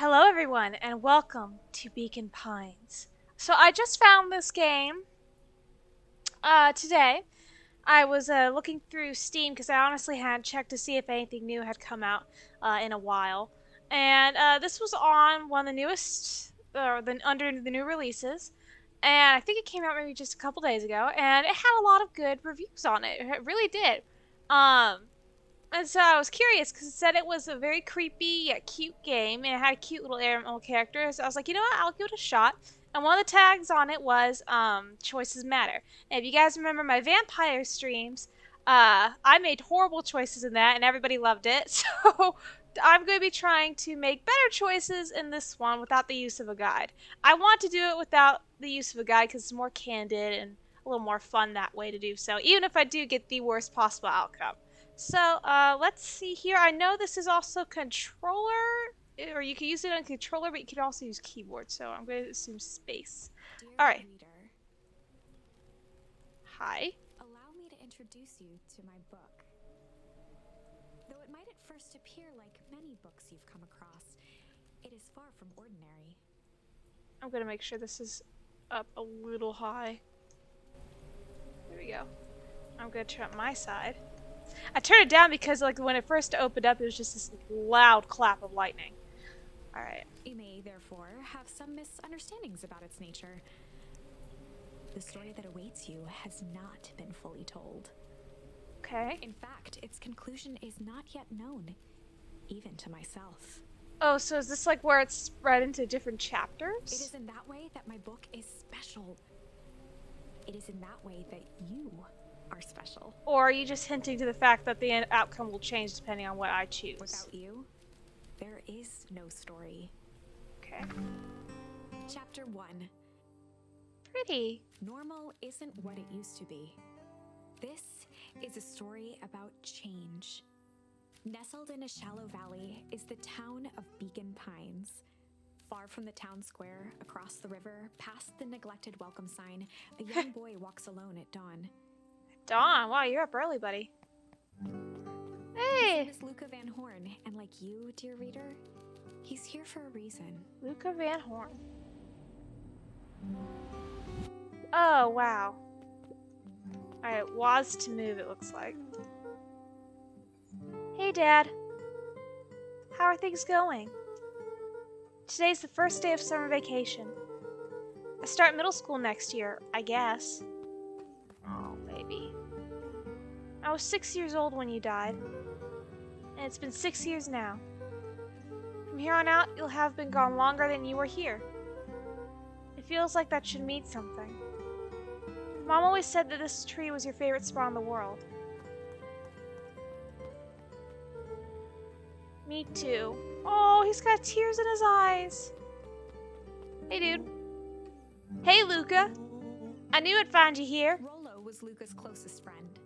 Hello everyone and welcome to Beacon Pines. So I just found this game today. I was looking through Steam because I honestly hadn't checked to see if anything new had come out in a while. And this was on one of the newest, under the new releases. And I think it came out maybe just a couple days ago. And it had a lot of good reviews on it. It really did. Um, and so I was curious because it said it was a very creepy yet cute game and it had a cute little animal character. So I was like, you know what, I'll give it a shot. And one of the tags on it was choices matter. And if you guys remember my vampire streams, I made horrible choices in that and everybody loved it. So I'm going to be trying to make better choices in this one without the use of a guide. I want to do it without the use of a guide because it's more candid and a little more fun that way to do so, even if I do get the worst possible outcome. So, let's see here. I know this is also controller, or you can use it on controller, but you can also use keyboard, so I'm going to assume space. Alright. Hi. Allow me to introduce you to my book. Though it might at first appear like many books you've come across, it is far from ordinary. I'm going to make sure this is up a little high. There we go. I'm going to turn up my side. I turned it down because, like, when it first opened up, it was just this loud clap of lightning. Alright. You may, therefore, have some misunderstandings about its nature. The story that awaits you has not been fully told. Okay. In fact, its conclusion is not yet known, even to myself. Oh, so is this like where it's spread into different chapters? It is in that way that my book is special. It is in that way that you are special. Or are you just hinting to the fact that the outcome will change depending on what I choose? Without you, there is no story. Okay. Chapter 1. Pretty. Normal isn't what it used to be. This is a story about change. Nestled in a shallow valley is the town of Beacon Pines. Far from the town square, across the river, past the neglected welcome sign, a young boy walks alone at dawn. Dawn, wow, you're up early, buddy. Hey! His name is Luca Van Horn, and like you, dear reader, he's here for a reason. Luca Van Horn. Oh, wow. Alright, was to move, it looks like. Hey, Dad. How are things going? Today's the first day of summer vacation. I start middle school next year, I guess. Oh, baby. I was 6 years old when you died. And it's been 6 years now. From here on out, you'll have been gone longer than you were here. It feels like that should mean something. Mom always said that this tree was your favorite spot in the world. Me too. Oh, he's got tears in his eyes. Hey, dude. Hey, Luca. I knew I'd find you here. Rollo was Luca's closest friend.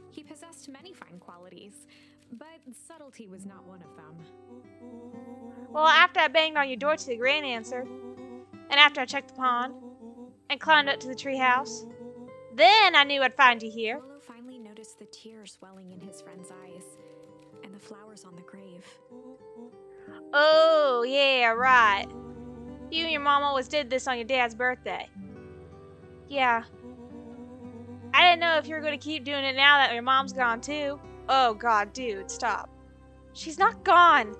He possessed many fine qualities, but subtlety was not one of them. Well, after I banged on your door till the Grand answered, and after I checked the pond, and climbed up to the treehouse, then I knew I'd find you here. Rollo finally noticed the tears welling in his friend's eyes, and the flowers on the grave. Oh, yeah, right. You and your mom always did this on your dad's birthday. Yeah. I didn't know if you were going to keep doing it now that your mom's gone too. Oh god, dude, stop. She's not gone.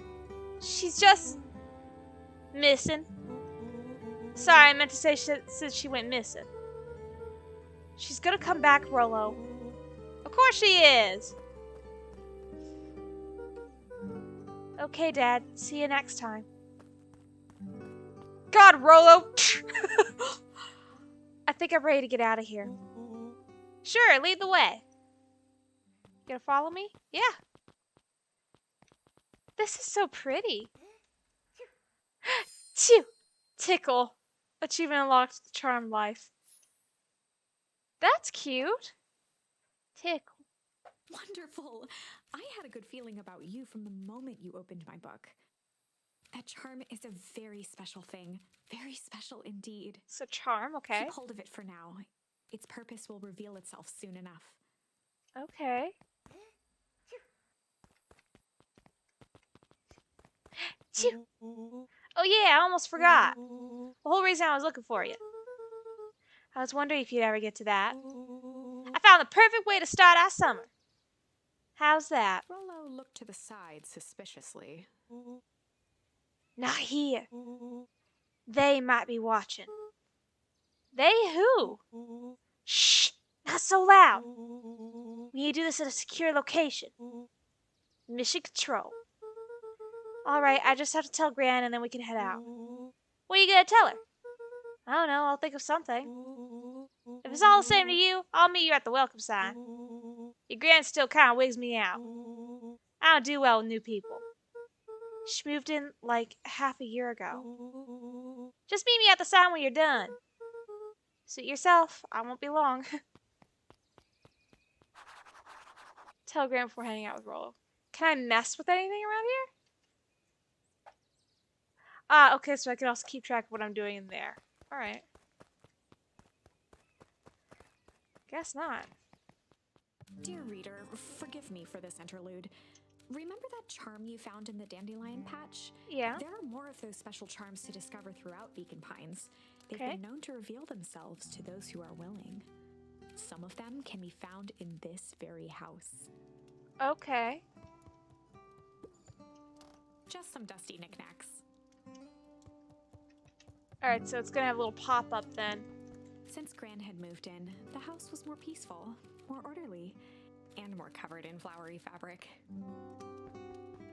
She's just missing. Sorry, I meant to say since she went missing. She's gonna come back, Rollo. Of course she is. Okay, Dad. See you next time. God, Rollo! I think I'm ready to get out of here. Sure, lead the way. You gonna follow me? Yeah. This is so pretty. Chew! Tickle. Achievement unlocked. Charmed life. That's cute. Tickle. Wonderful! I had a good feeling about you from the moment you opened my book. That charm is a very special thing. Very special indeed. It's a charm, okay. Keep hold of it for now. Its purpose will reveal itself soon enough. Okay. Chew. Oh yeah, I almost forgot. The whole reason I was looking for you. I was wondering if you'd ever get to that. I found the perfect way to start our summer. How's that? Rollo looked to the side suspiciously. Not here. They might be watching. They who? Shh! Not so loud. We need to do this at a secure location. Mission control. Alright, I just have to tell Gran and then we can head out. What are you gonna tell her? I don't know, I'll think of something. If it's all the same to you, I'll meet you at the welcome sign. Your Gran still kinda wigs me out. I don't do well with new people. She moved in like half a year ago. Just meet me at the sign when you're done. Suit yourself, I won't be long. Tell Gran before hanging out with Rollo. Can I mess with anything around here? Ah, okay, so I can also keep track of what I'm doing in there. Alright. Guess not. Dear reader, forgive me for this interlude. Remember that charm you found in the dandelion patch? Yeah. There are more of those special charms to discover throughout Beacon Pines. They've Okay. been known to reveal themselves to those who are willing. Some of them can be found in this very house. Okay. Just some dusty knickknacks. Alright, so it's gonna have a little pop-up then. Since Gran had moved in, the house was more peaceful, more orderly, and more covered in flowery fabric.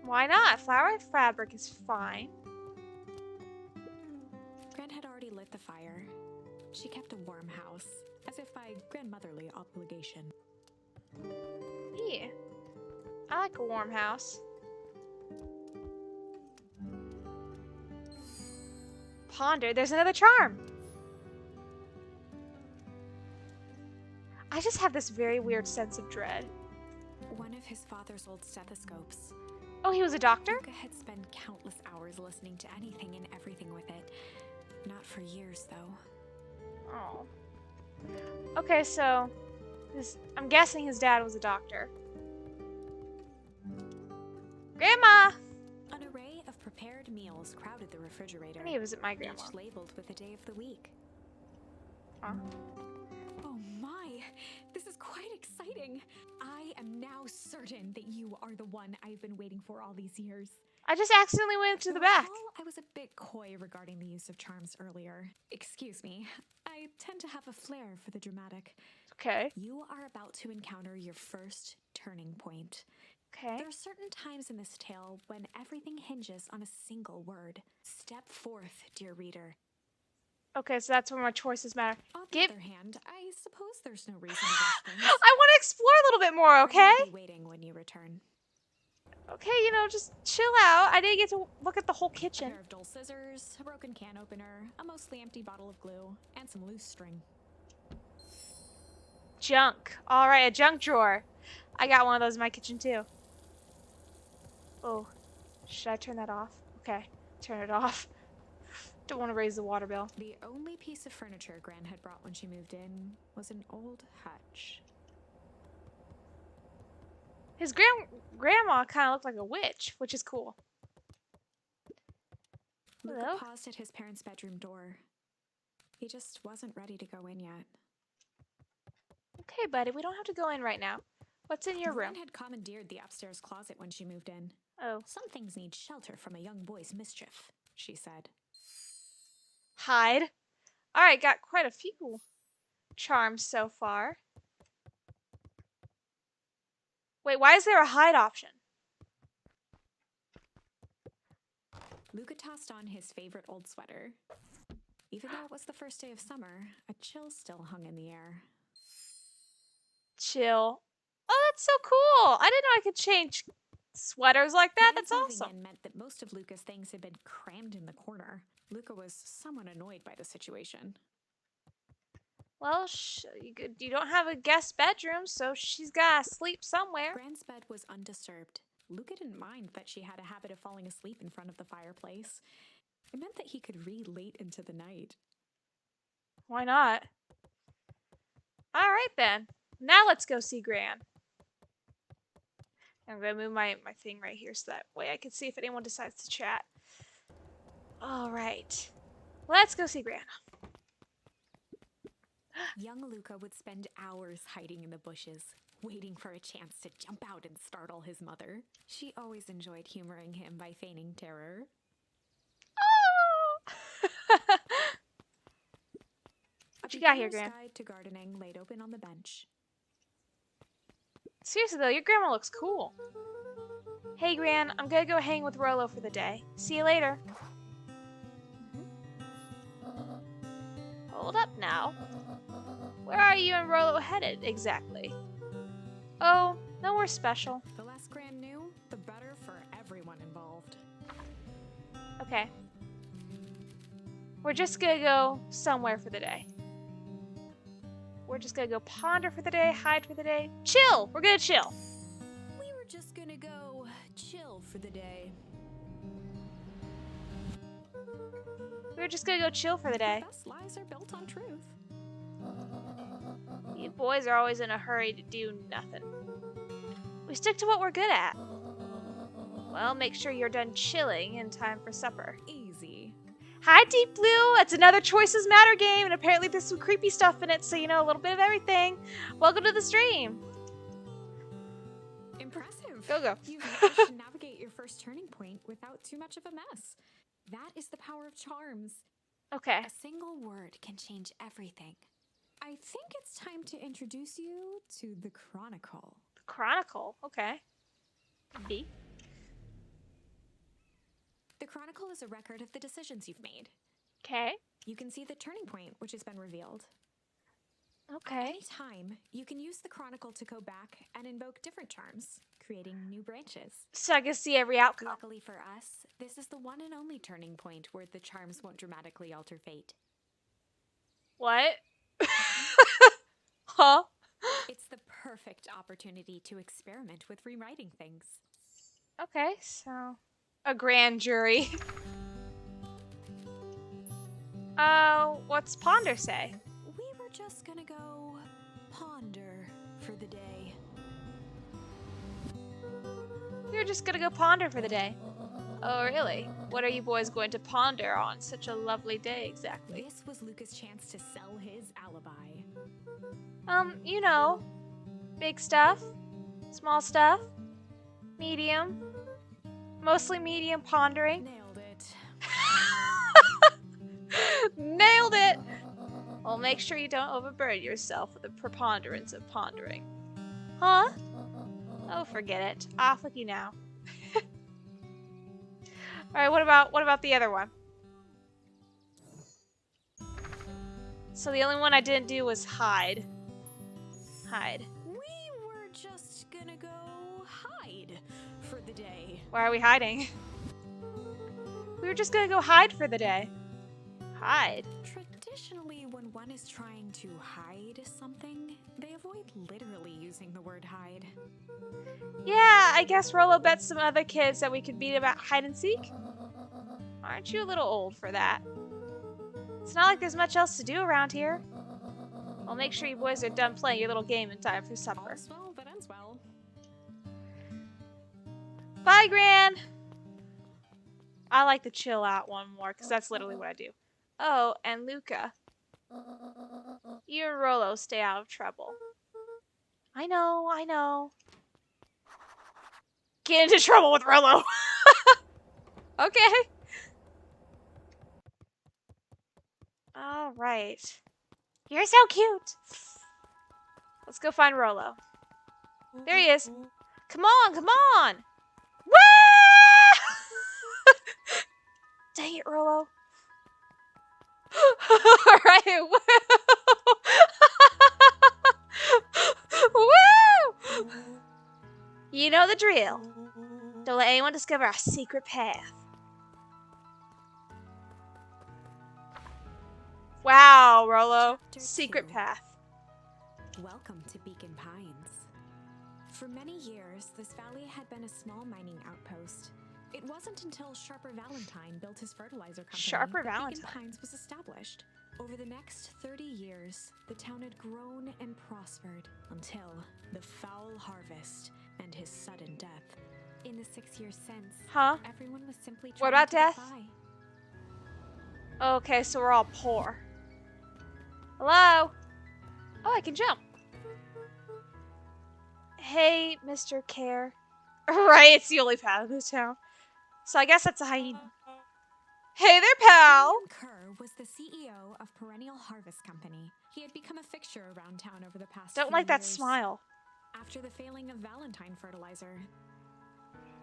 Why not? Flowery fabric is fine. Gran had already lit the fire. She kept a warm house, as if by grandmotherly obligation. Yeah. I like a warm house. Ponder. There's another charm. I just have this very weird sense of dread. One of his father's old stethoscopes. Oh, he was a doctor? Luca had spent countless hours listening to anything and everything with it. Not for years, though. Oh. Okay, so I'm guessing his dad was a doctor. Grandma! An array of prepared meals crowded the refrigerator. I need to visit my grandma. Each labeled with the day of the week. Huh? Oh my! This is quite exciting! I am now certain that you are the one I've been waiting for all these years. I just accidentally went to the back. I was a bit coy regarding the use of charms earlier. Excuse me. I tend to have a flair for the dramatic. Okay. You are about to encounter your first turning point. Okay. There are certain times in this tale when everything hinges on a single word. Step forth, dear reader. Okay, so that's where my choices matter. On the other hand, I suppose there's no reason to rush things. I want to explore a little bit more, okay? I'll be waiting when you return. Okay, just chill out. I didn't get to look at the whole A kitchen. pair of dull scissors, a broken can opener, a mostly empty bottle of glue, and some loose string. Junk. Alright, a junk drawer. I got one of those in my kitchen too. Oh, should I turn that off? Okay, turn it off. Don't want to raise the water bill. The only piece of furniture Gran had brought when she moved in was an old hutch. His grandma kind of looked like a witch, which is cool. Luca Hello? paused at his parents' bedroom door. He just wasn't ready to go in yet. Okay, buddy, we don't have to go in right now. What's in your room? Gran had commandeered the upstairs closet when she moved in. Oh. Some things need shelter from a young boy's mischief, she said. Hide. Alright, got quite a few charms so far. Wait, why is there a hide option? Luca tossed on his favorite old sweater. Even though it was the first day of summer, a chill still hung in the air. Chill. Oh, that's so cool. I didn't know I could change sweaters like that. That's Gran's moving awesome. in meant that most of Luca's things had been crammed in the corner. Luca was somewhat annoyed by the situation. Well, you don't have a guest bedroom, so she's gotta sleep somewhere. Gran's bed was undisturbed. Luca didn't mind that she had a habit of falling asleep in front of the fireplace. It meant that he could read late into the night. Why not? Alright then. Now let's go see Gran. I'm gonna move my thing right here so that way I can see if anyone decides to chat. All right. Let's go see Grandma. Young Luca would spend hours hiding in the bushes, waiting for a chance to jump out and startle his mother. She always enjoyed humoring him by feigning terror. Oh! A What you got here, beginner's Gran? guide to gardening laid open on the bench. Seriously though, your grandma looks cool. Hey, Gran, I'm gonna go hang with Rolo for the day. See you later. Hold up now. Where are you and Rolo headed, exactly? Oh, nowhere special. The less Gran knew, the better for everyone involved. Okay. We're just gonna go somewhere for the day. We're just gonna go ponder for the day, hide for the day. Chill! We're gonna chill. We were just gonna go chill for the day. We're just gonna go chill for the day. The best lies are built on truth. You boys are always in a hurry to do nothing. We stick to what we're good at. Well, make sure you're done chilling in time for supper. Easy. Hi, Deep Blue! It's another Choices Matter game, and apparently there's some creepy stuff in it, so you know a little bit of everything. Welcome to the stream. Impressive. Go. You've managed to navigate your first turning point without too much of a mess. That is the power of charms. Okay. A single word can change everything. I think it's time to introduce you to the Chronicle. Chronicle. Okay. B. The Chronicle is a record of the decisions you've made. Okay. You can see the turning point, which has been revealed. At Okay. any time, you can use the Chronicle to go back and invoke different charms, creating new branches. So I can see every outcome. Luckily for us, this is the one and only turning point where the charms won't dramatically alter fate. What? Huh? It's the perfect opportunity to experiment with rewriting things. Okay, so a grand jury. What's Ponder say? We were just gonna go ponder for the day. You're just gonna go ponder for the day. Oh, really? What are you boys going to ponder on such a lovely day, exactly? This was Luca's chance to sell his alibi. You know, big stuff, small stuff, medium, mostly medium pondering. Nailed it. Nailed it! Well, make sure you don't overburden yourself with the preponderance of pondering. Huh? Oh, forget it. Off with you now. Alright, what about the other one? So the only one I didn't do was hide. Hide. We were just gonna go hide for the day. Why are we hiding? We were just gonna go hide for the day. Hide? Traditionally, when one is trying to hide something, they avoid literally using the word hide. Yeah, I guess Rolo bet some other kids that we could beat about hide and seek. Aren't you a little old for that? It's not like there's much else to do around here. Well, make sure you boys are done playing your little game in time for supper. All's well that ends well. Bye, Gran! I like the chill out one more, because that's literally what I do. Oh, and Luca. You and Rolo stay out of trouble. I know. Get into trouble with Rolo! Okay. Alright. You're so cute! Let's go find Rolo. There he is. Come on! Woo! Dang it, Rolo. Alright, woo! Woo! You know the drill. Don't let anyone discover our secret path. Wow, Rolo. Chapter Secret 2. path. Welcome to Beacon Pines. For many years, this valley had been a small mining outpost. It wasn't until Sharper Valentine built his fertilizer company Sharper that Valentine. Beacon Pines was established. Over the next 30 years, the town had grown and prospered until the foul harvest and his sudden death. In the 6 years since, Huh? everyone was simply What trying about to get death? by. Okay, so we're all poor. Hello? Oh, I can jump. Hey, Mr. Care. Right, it's the only path in the town. So I guess that's a hyena. Hey there, pal! William Kerr was the CEO of Perennial Harvest Company. He had become a fixture around town over the past Don't few like that years. smile. After the failing of Valentine fertilizer,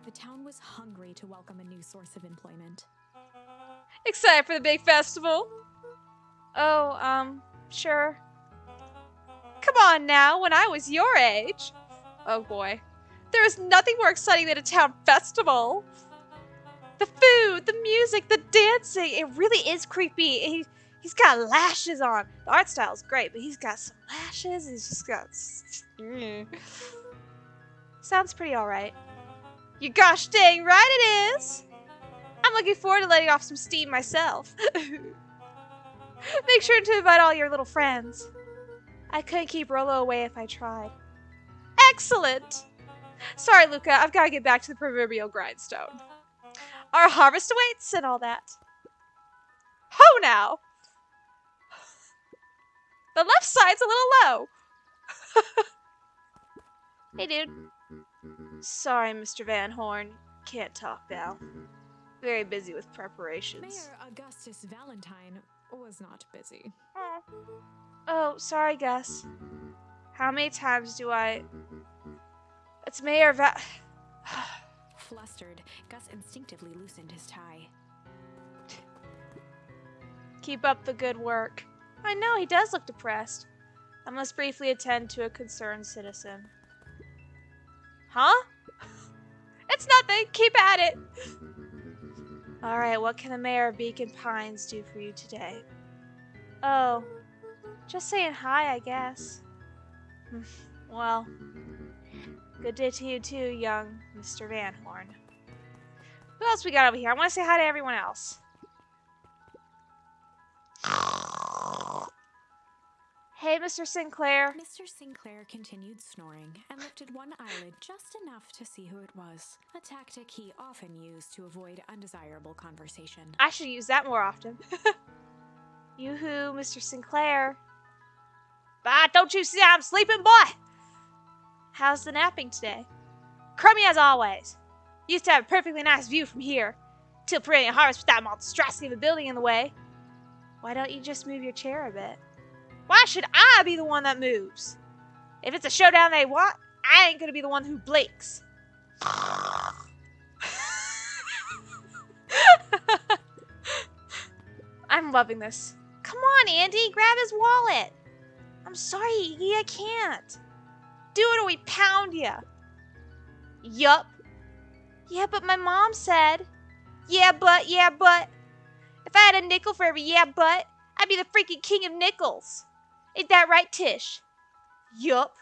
the town was hungry to welcome a new source of employment. Excited for the big festival? Oh, sure. Come on now, when I was your age. Oh boy. There is nothing more exciting than a town festival. The food, the music, the dancing, it really is creepy. He's got lashes on. The art style is great, but he's got some lashes. He's just got... Sounds pretty alright. You gosh dang right it is! I'm looking forward to letting off some steam myself. Make sure to invite all your little friends. I couldn't keep Rolo away if I tried. Excellent! Sorry, Luca, I've got to get back to the proverbial grindstone. Our harvest awaits and all that. Ho now! The left side's a little low. Hey, dude. Sorry, Mr. Van Horn. Can't talk now. Very busy with preparations. Mayor Augustus Valentine was not busy. Oh, sorry, Gus. How many times do I... It's Mayor Flustered, Gus instinctively loosened his tie. Keep up the good work. I know, he does look depressed. I must briefly attend to a concerned citizen. Huh? It's nothing. Keep at it. Alright, what can the mayor of Beacon Pines do for you today? Oh, just saying hi, I guess. Well, good day to you too, young Mr. Van Horn. Who else we got over here? I want to say hi to everyone else. Hey, Mr. Sinclair. Mr. Sinclair continued snoring and lifted one eyelid just enough to see who it was, a tactic he often used to avoid undesirable conversation. I should use that more often. Yoo-hoo, Mr. Sinclair. Bah, don't you see I'm sleeping, boy? How's the napping today? Crummy as always. Used to have a perfectly nice view from here. Till Perennial Harvest with that monstrosity of a building in the way. Why don't you just move your chair a bit? Why should I be the one that moves? If it's a showdown they want, I ain't gonna be the one who blinks. I'm loving this. Come on, Andy, grab his wallet. I'm sorry, Iggy, I can't. Do it or we pound ya. Yup. Yeah, but my mom said. Yeah, but. If I had a nickel for every yeah, but, I'd be the freaking king of nickels. Ain't that right, Tish? Yup.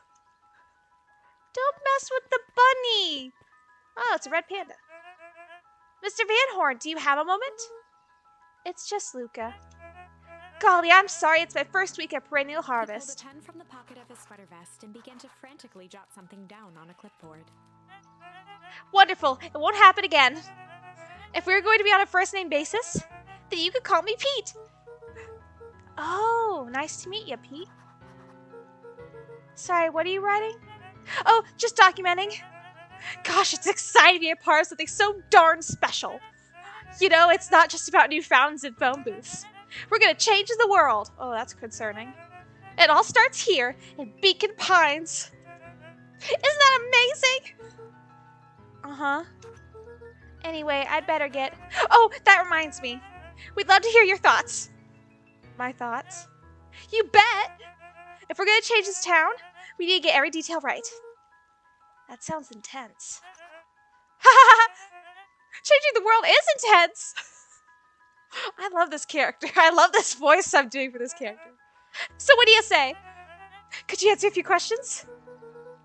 Don't mess with the bunny. Oh, it's a red panda. Mr. Van Horn, do you have a moment? It's just Luca. Golly, I'm sorry, it's my first week at Perennial Harvest. He pulled a pen from the pocket of his sweater vest and began to frantically jot something down on a clipboard. Wonderful, it won't happen again. If we're going to be on a first-name basis, then you could call me Pete. Oh, nice to meet you, Pete. Sorry, what are you writing? Oh, just documenting. Gosh, it's exciting to be a part of something so darn special. You know, it's not just about new fountains and phone booths. We're gonna change the world. Oh, that's concerning. It all starts here in Beacon Pines. Isn't that amazing? Uh-huh. Anyway, I'd better get... Oh, that reminds me. We'd love to hear your thoughts. My thoughts? You bet! If we're gonna change this town, we need to get every detail right. That sounds intense. Ha ha ha! Changing the world is intense! I love this character. I love this voice I'm doing for this character. So what do you say? Could you answer a few questions?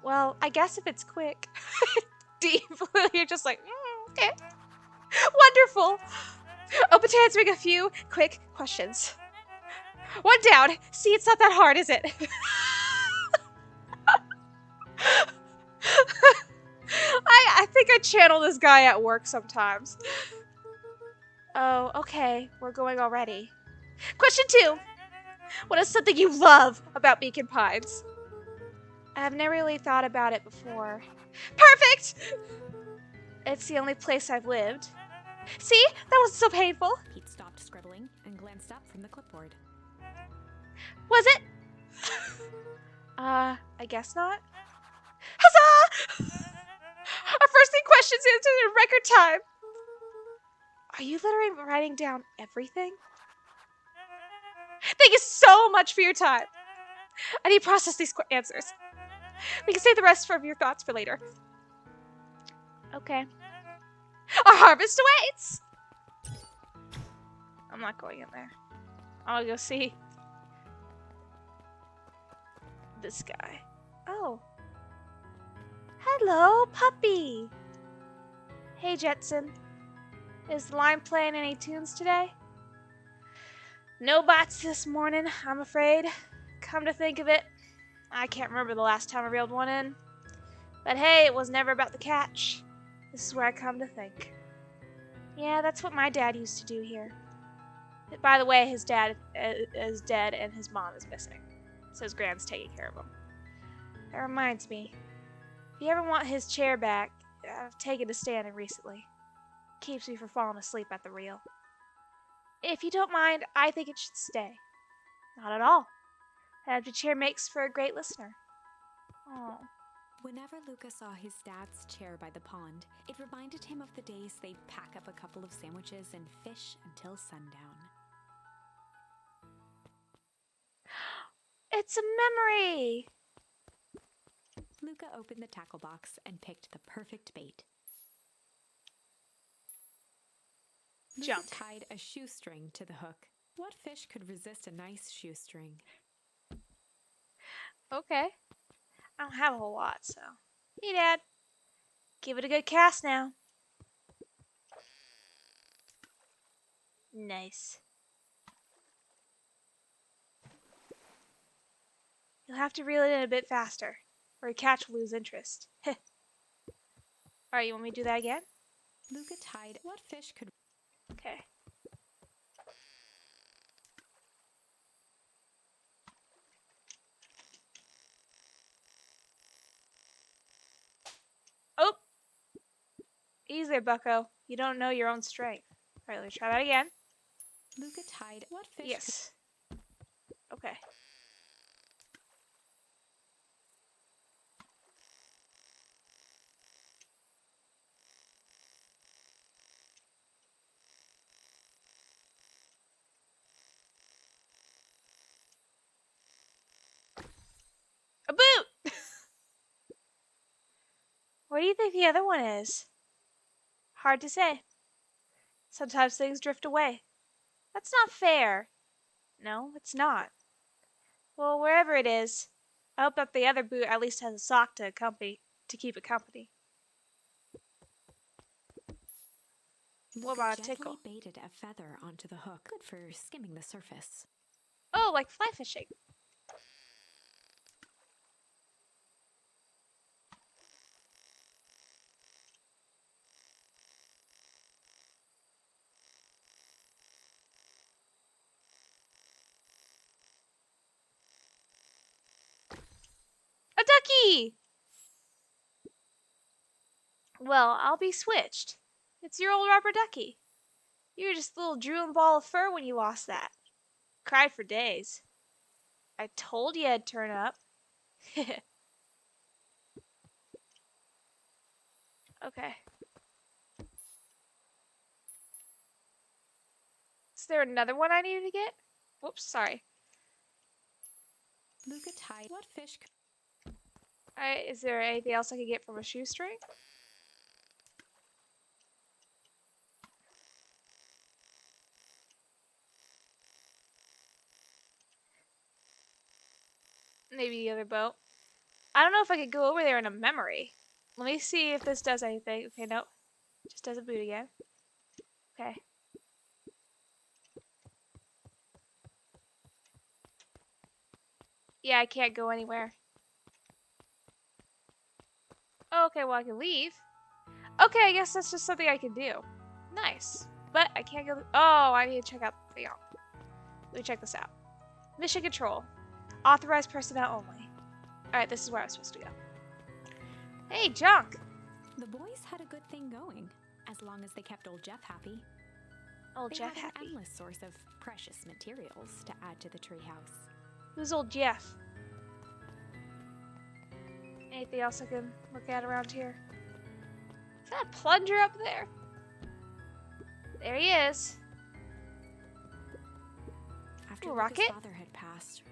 Well, I guess if it's quick. Deep. You're just like, okay. Wonderful. Open to answering a few quick questions. One down. See, it's not that hard, is it? I think I channel this guy at work sometimes. Oh, okay. We're going already. Question 2. What is something you love about Beacon Pines? I've never really thought about it before. Perfect! It's the only place I've lived. See? That wasn't so painful. Pete stopped scribbling and glanced up from the clipboard. Was it? I guess not. Huzzah! Our first 3 questions answered in record time. Are you literally writing down everything? Thank you so much for your time. I need to process these answers. We can save the rest of your thoughts for later. Okay. Our harvest awaits! I'm not going in there. I'll go see this guy. Oh. Hello, puppy. Hey, Jetson. Is the line playing any tunes today? No bots this morning, I'm afraid. Come to think of it, I can't remember the last time I reeled one in. But hey, it was never about the catch. This is where I come to think. Yeah, that's what my dad used to do here. By the way, his dad is dead and his mom is missing. So his grand's taking care of him. That reminds me. If you ever want his chair back, I've taken to standing recently. Keeps me from falling asleep at the reel. If you don't mind, I think it should stay. Not at all. That empty chair makes for a great listener. Oh. Whenever Luca saw his dad's chair by the pond, it reminded him of the days they'd pack up a couple of sandwiches and fish until sundown. It's a memory! Luca opened the tackle box and picked the perfect bait. Luca Jump. tied a shoestring to the hook. What fish could resist a nice shoestring? Okay. I don't have a whole lot, so. Hey, Dad. Give it a good cast now. Nice. You'll have to reel it in a bit faster, or your catch will lose interest. Alright, you want me to do that again? Luca tied what fish could... Okay. Oh! Easy there, bucko. You don't know your own strength. Alright, let me try that again. Luca tied what fish Yes. Okay. A boot! What do you think the other one is? Hard to say. Sometimes things drift away. That's not fair. No, it's not. Well, wherever it is, I hope that the other boot at least has a sock to keep it company. Luca What about a gently tickle? baited a feather onto the hook, good for skimming the surface. Oh, like fly fishing. A ducky! Well, I'll be switched. It's your old rubber ducky. You were just a little drooling ball of fur when you lost that. Cried for days. I told you I'd turn up. Okay. Is there another one I need to get? Whoops, sorry. Luca tied what fish could... Alright, is there anything else I could get from a shoestring? Maybe the other boat. I don't know if I could go over there in a memory. Let me see if this does anything. Okay, nope. Just does a boot again. Okay. Yeah, I can't go anywhere. Oh, okay, well I can leave. Okay, I guess that's just something I can do. Nice. But I can't go. Oh, I need to check out the thing. Let me check this out. Mission control. Authorized personnel only. Alright, this is where I was supposed to go. Hey, junk! The boys had a good thing going, as long as they kept old Jeff happy. Old They Jeff had happy. an endless source of precious materials to add to the treehouse. Who's old Jeff? Anything else I can look at around here? Is that a plunger up there? There he is. After Ooh, Luca's rocket? father had passed,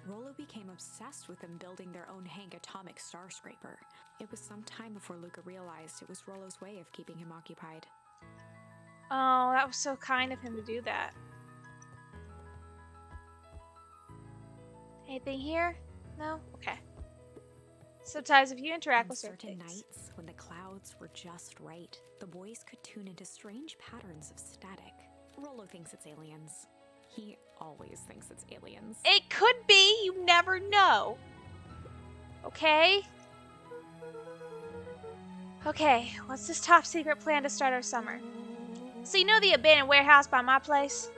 Rollo became obsessed with them building their own Hank atomic star scraper. It was some time before Luca realized it was Rollo's way of keeping him occupied. Oh, that was so kind of him to do that. Anything here? No? Okay. Sometimes if you interact On with certain certain things. nights, when the clouds were just right, the boys could tune into strange patterns of static. Rollo thinks it's aliens. He always thinks it's aliens. It could be, you never know. Okay? Okay, what's this top secret plan to start our summer? So you know the abandoned warehouse by my place?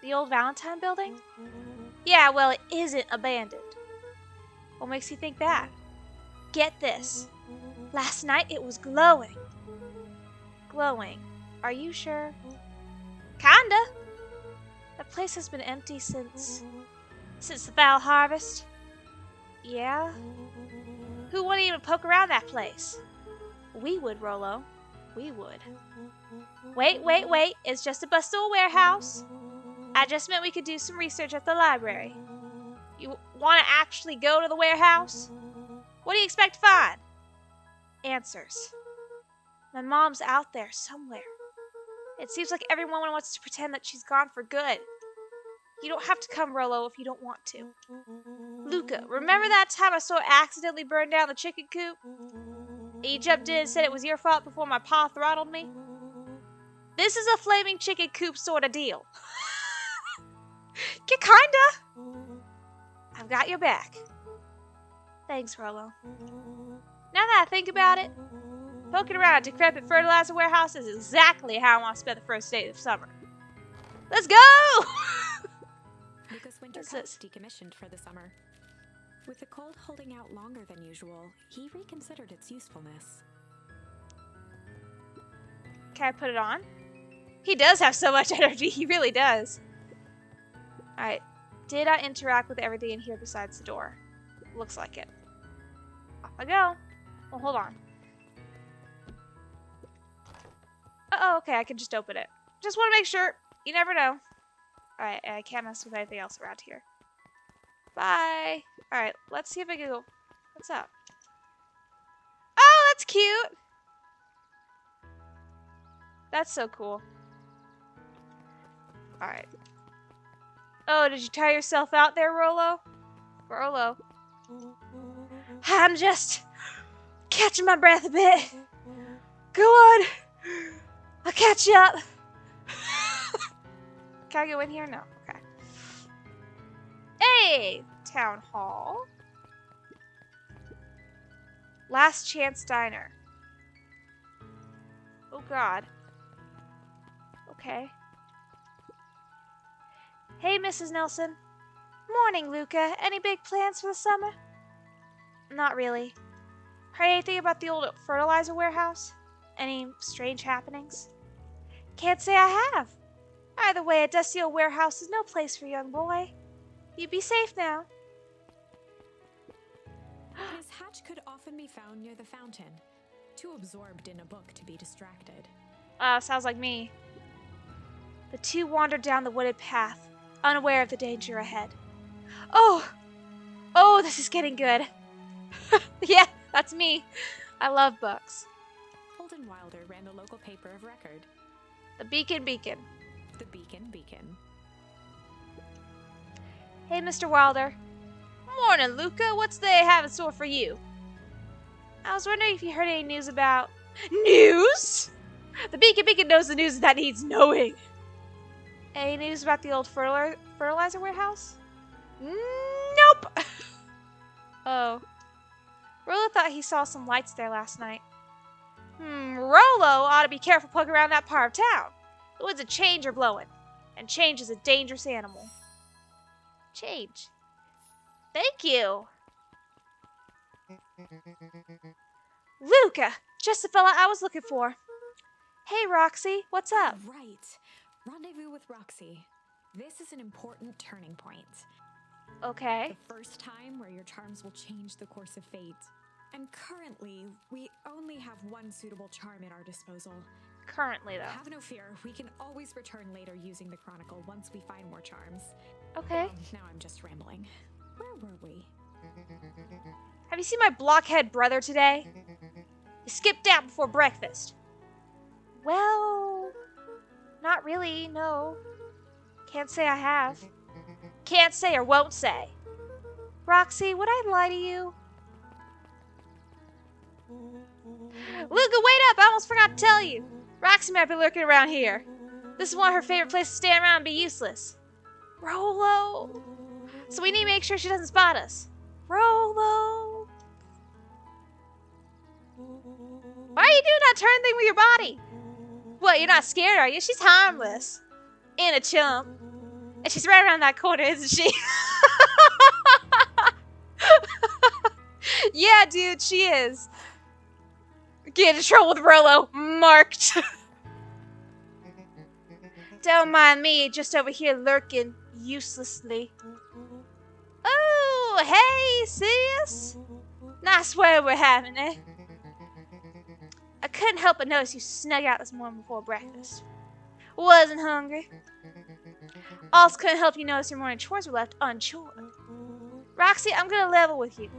The old Valentine building? Yeah, well, it isn't abandoned. What makes you think that? Get this. Last night it was glowing. Glowing. Are you sure? Kinda. That place has been empty since the fall harvest. Yeah? Who wouldn't even poke around that place? We would, Rollo. We would. Wait. It's just a bustle warehouse. I just meant we could do some research at the library. You want to actually go to the warehouse? What do you expect to find? Answers. My mom's out there somewhere. It seems like everyone wants to pretend that she's gone for good. You don't have to come, Rollo, if you don't want to. Luca, remember that time I sort of accidentally burned down the chicken coop? You jumped in and said it was your fault before my pa throttled me? This is a flaming chicken coop sort of deal. Yeah, kinda. I've got your back. Thanks, Rollo. Now that I think about it, poking around a decrepit fertilizer warehouse is exactly how I want to spend the first day of summer. Let's go! Luca's winter What's coat this? decommissioned for the summer. With the cold holding out longer than usual, he reconsidered its usefulness. Can I put it on? He does have so much energy. He really does. Alright. Did I interact with everything in here besides the door? Looks like it. Off I go. Well, hold on. Uh-oh, okay. I can just open it. Just want to make sure. You never know. Alright, I can't mess with anything else around here. Bye. Alright, let's see if I can go. What's up? Oh, that's cute. That's so cool. Alright. Oh, did you tire yourself out there, Rollo? Rollo. I'm just catching my breath a bit. Go on. I'll catch you up. Can I go in here? No. Okay. Hey! Town Hall. Last Chance Diner. Oh, God. Okay. Hey, Mrs. Nelson. Morning, Luca. Any big plans for the summer? Not really. Heard anything about the old fertilizer warehouse? Any strange happenings? Can't say I have. Either way, a dusty old warehouse is no place for a young boy. You be safe now. His hatch could often be found near the fountain, too absorbed in a book to be distracted. Sounds like me. The two wandered down the wooded path, unaware of the danger ahead. Oh, this is getting good. Yeah, that's me. I love books. Holden Wilder ran the local paper of record. The Beacon. The Beacon. Hey, Mr. Wilder. Morning, Luca. What's they have in store for you? I was wondering if you heard any news about... News? The Beacon knows the news that needs knowing. Any news about the old fertilizer warehouse? Nope. Oh. Rollo thought he saw some lights there last night. Rollo ought to be careful poking around that part of town. The winds of change are blowing, and change is a dangerous animal. Change. Thank you. Luca! Just the fella I was looking for. Hey, Roxy, what's up? Right. Rendezvous with Roxy. This is an important turning point. Okay. The first time where your charms will change the course of fate. And currently, we only have one suitable charm at our disposal. Currently, though. Have no fear, we can always return later using the Chronicle once we find more charms. Okay. Now I'm just rambling. Where were we? Have you seen my blockhead brother today? He skipped out before breakfast. Well, not really, no. Can't say I have. Can't say or won't say. Roxy, would I lie to you? Luca, wait up! I almost forgot to tell you. Roxy might be lurking around here. This is one of her favorite places to stand around and be useless. Rolo. So we need to make sure she doesn't spot us. Rolo. Why are you doing that turn thing with your body? What, you're not scared, are you? She's harmless. And a chump. And she's right around that corner, isn't she? Yeah, dude, she is. Get in trouble with Rolo. Marked. Don't mind me, just over here lurking uselessly. Oh, hey, sis. Nice weather we're having, eh? I couldn't help but notice you snuck out this morning before breakfast. Wasn't hungry. Also couldn't help you notice your morning chores were left unchored. Roxy, I'm gonna level with you.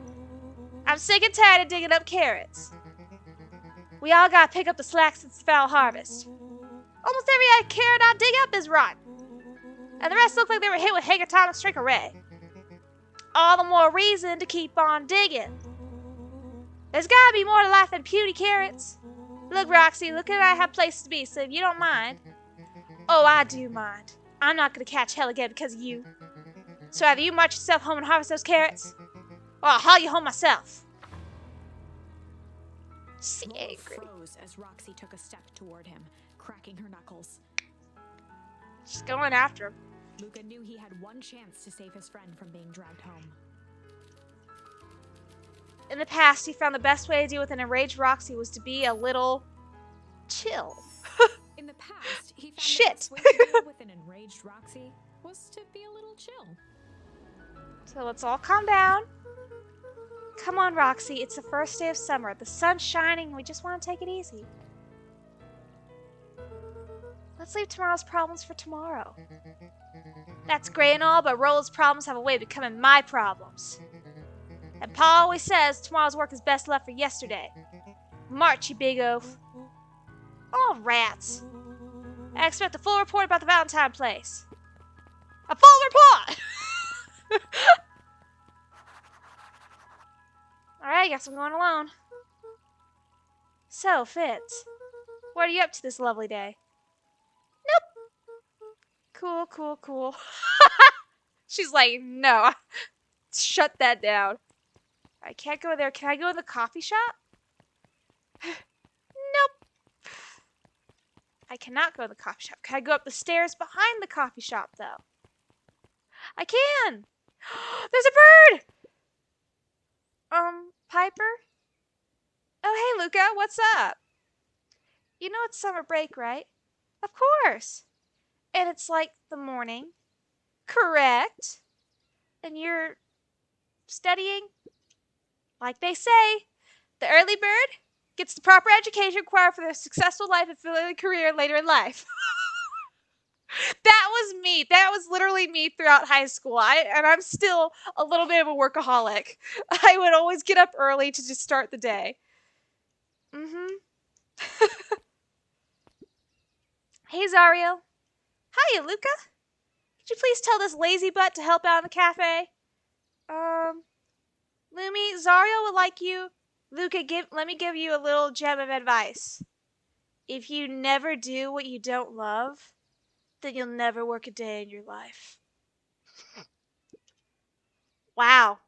I'm sick and tired of digging up carrots. We all gotta pick up the slack since the foul harvest. Almost every carrot I dig up is rotten. And the rest look like they were hit with Hagertonic Strike Array. All the more reason to keep on digging. There's gotta be more to life than puny carrots. Look, Roxy, look at I have places to be, so if you don't mind. Oh, I do mind. I'm not gonna catch hell again because of you. So either you march yourself home and harvest those carrots, or I'll haul you home myself. See, angry. Froze as Roxy took a step toward him, cracking her knuckles. She's going after him. Luca knew he had one chance to save his friend from being dragged home. In the past, he found the best way to deal with an enraged Roxy was to be a little chill. In the past, he found Shit. the best way to deal with an enraged Roxy was to be a little chill. So let's all calm down. Come on, Roxy. It's the first day of summer. The sun's shining and we just want to take it easy. Let's leave tomorrow's problems for tomorrow. That's great and all, but Rolo's problems have a way of becoming my problems. And Pa always says tomorrow's work is best left for yesterday. March, you big oaf. Oh, rats. I expect a full report about the Valentine place. A full report! Alright, I guess I'm going alone. So, Fitz, what are you up to this lovely day? Nope. Cool, cool, cool. She's like, no. Shut that down. I can't go there. Can I go in the coffee shop? Nope. I cannot go in the coffee shop. Can I go up the stairs behind the coffee shop, though? I can! There's a bird! Piper? Oh, hey, Luca, what's up? You know it's summer break, right? Of course. And it's like the morning. Correct. And you're studying? Like they say, the early bird gets the proper education required for their successful life and fulfilling career later in life. That was me. That was literally me throughout high school. And I'm still a little bit of a workaholic. I would always get up early to just start the day. Hey, Zario. Hiya, Luca. Could you please tell this lazy butt to help out in the cafe? Lumi, Zario would like you. Luca, let me give you a little gem of advice. If you never do what you don't love, then you'll never work a day in your life. Wow.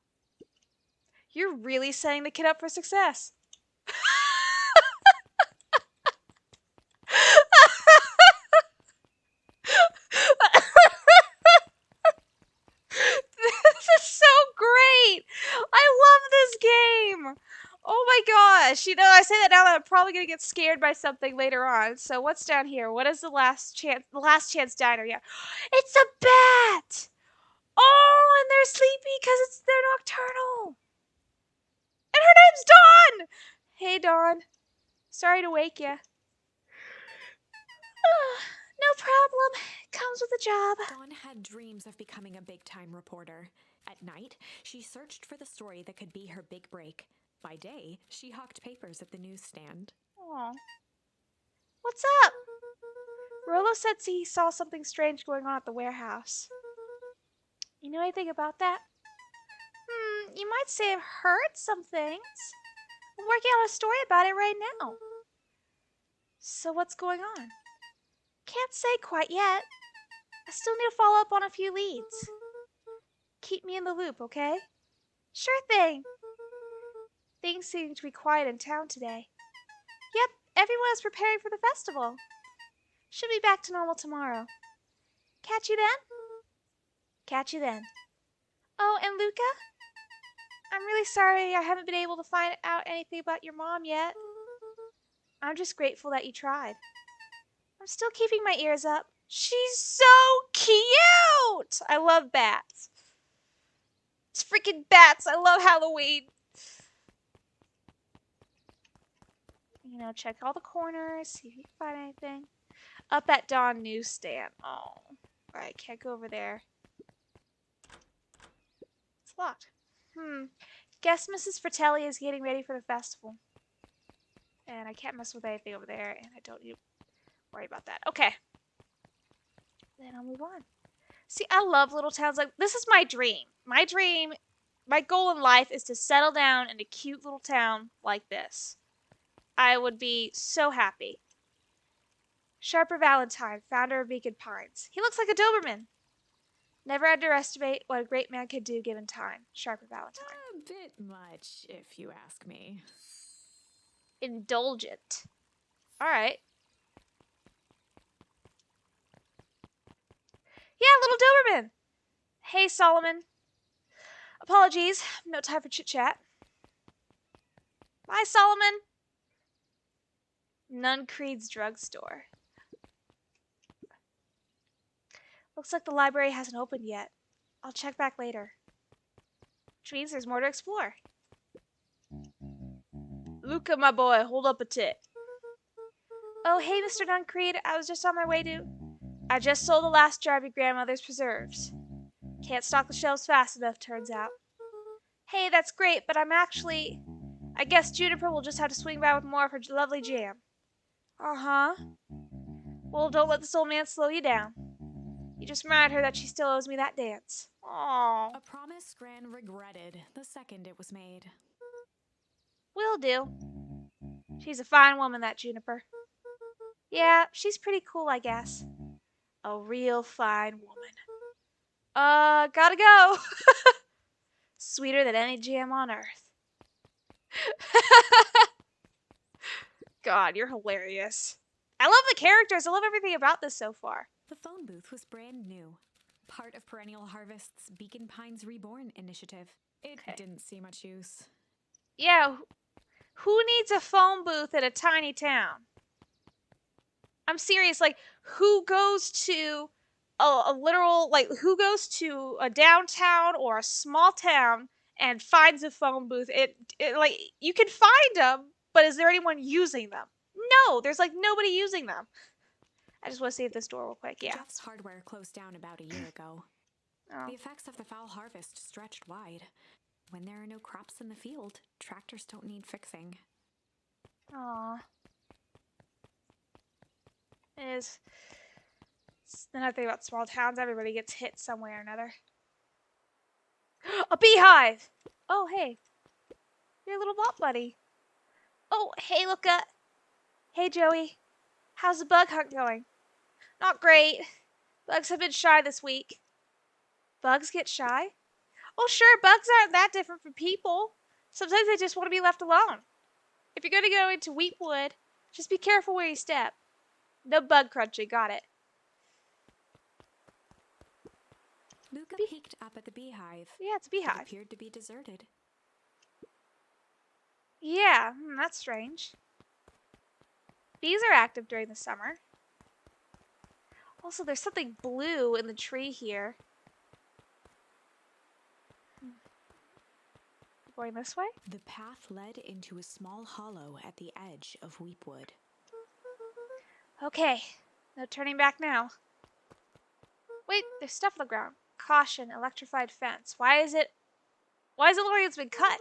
You're really setting the kid up for success. Oh my gosh. You know, I say that now that I'm probably going to get scared by something later on. So what's down here? What is the last chance? The last chance diner, yeah. It's a bat! Oh, and they're sleepy because they're nocturnal. And her name's Dawn! Hey, Dawn. Sorry to wake you. No problem. Comes with the job. Dawn had dreams of becoming a big-time reporter. At night, she searched for the story that could be her big break. By day, she hawked papers at the newsstand. Aw. What's up? Rolo said he saw something strange going on at the warehouse. You know anything about that? You might say I've heard some things. I'm working on a story about it right now. So what's going on? Can't say quite yet. I still need to follow up on a few leads. Keep me in the loop, okay? Sure thing. Things seem to be quiet in town today. Yep, everyone is preparing for the festival. Should be back to normal tomorrow. Catch you then? Catch you then. Oh, and Luca? I'm really sorry I haven't been able to find out anything about your mom yet. I'm just grateful that you tried. I'm still keeping my ears up. She's so cute! I love bats. It's freaking bats. I love Halloween. You know, check all the corners, see if you can find anything. Up at Dawn newsstand. Oh. Alright, can't go over there. It's locked. Guess Mrs. Fratelli is getting ready for the festival. And I can't mess with anything over there, and I don't need to worry about that. Okay. Then I'll move on. See, I love little towns. Like, this is my dream. My goal in life is to settle down in a cute little town like this. I would be so happy. Sharper Valentine, founder of Beacon Pines. He looks like a Doberman. Never underestimate what a great man could do given time. Sharper Valentine. A bit much, if you ask me. Indulgent. Alright. Yeah, little Doberman. Hey, Solomon. Apologies, no time for chit-chat. Bye, Solomon. Nun Creed's drugstore. Looks like the library hasn't opened yet. I'll check back later. Which means there's more to explore. Luca, my boy, hold up a tit. Oh, hey, Mr. Nun Creed. I was just on my way to... I just sold the last jar of your grandmother's preserves. Can't stock the shelves fast enough, turns out. Hey, that's great, but I'm actually... I guess Juniper will just have to swing by with more of her lovely jam. Uh-huh. Well, don't let this old man slow you down. You just remind her that she still owes me that dance. Aww. A promise Gran regretted the second it was made. Will do. She's a fine woman, that Juniper. Yeah, she's pretty cool, I guess. A real fine woman. Gotta go. Sweeter than any jam on earth. God, you're hilarious. I love the characters. I love everything about this so far. The phone booth was brand new, part of Perennial Harvest's Beacon Pines Reborn initiative. It didn't see much use. Yeah, who needs a phone booth at a tiny town? I'm serious, like, who goes to a literal, like, who goes to a downtown or a small town and finds a phone booth? Like, you can find them, but is there anyone using them? No, there's, like, nobody using them. I just want to save this door real quick, yeah. Jeff's Hardware closed down about a year ago. Oh. The effects of the foul harvest stretched wide. When there are no crops in the field, tractors don't need fixing. Aww. It's another thing about small towns. Everybody gets hit some way or another. A beehive! Oh, hey. Your little bot buddy. Oh, hey, Luca. Hey, Joey. How's the bug hunt going? Not great. Bugs have been shy this week. Bugs get shy? Oh, sure, bugs aren't that different from people. Sometimes they just want to be left alone. If you're going to go into Wheatwood, just be careful where you step. No bug crunching, got it. Luca peeked up at the beehive. Yeah, it's a beehive. It appeared to be deserted. Yeah, that's strange. Bees are active during the summer. Also, there's something blue in the tree here. Going this way? The path led into a small hollow at the edge of Weepwood. Okay, no turning back now. Wait, there's stuff on the ground. Caution, electrified fence. Why is it looking like it's been cut?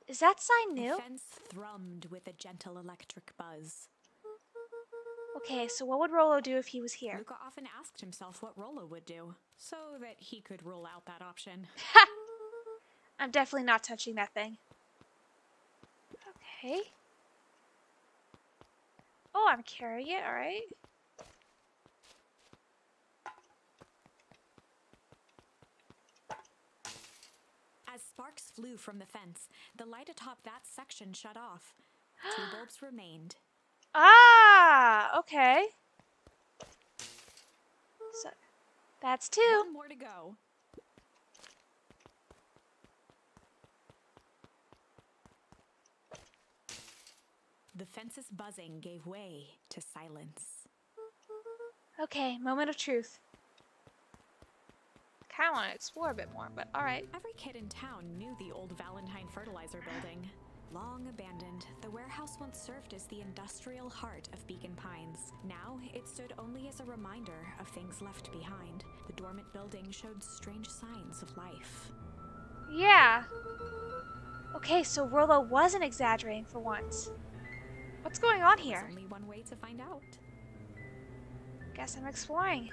Is that sign new? The fence thrummed with a gentle electric buzz. Okay, so what would Rollo do if he was here? Luca often asked himself what Rollo would do, so that he could rule out that option. Ha! I'm definitely not touching that thing. Okay. Oh, I'm carrying it, alright. As sparks flew from the fence, the light atop that section shut off. 2 bulbs remained. Ah, okay. So, that's 2. 1 more to go. The fence's buzzing gave way to silence. Okay, moment of truth. Kinda want to explore a bit more, but alright. Every kid in town knew the old Valentine fertilizer building. Long abandoned, the warehouse once served as the industrial heart of Beacon Pines. Now, it stood only as a reminder of things left behind. The dormant building showed strange signs of life. Yeah. Okay, so Rollo wasn't exaggerating for once. What's going on here? There's only one way to find out. Guess I'm exploring.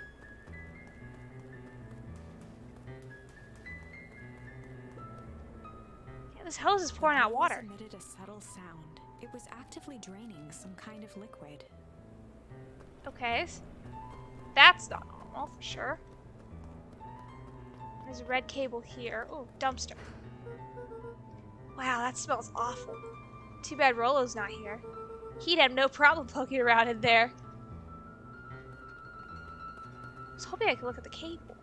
Yeah, this hose is pouring out water. The hose emitted a subtle sound. It was actively draining some kind of liquid. Okay. That's not normal for sure. There's a red cable here. Oh, dumpster. Wow, that smells awful. Too bad Rollo's not here. He'd have no problem poking around in there. I was hoping I could look at the cable.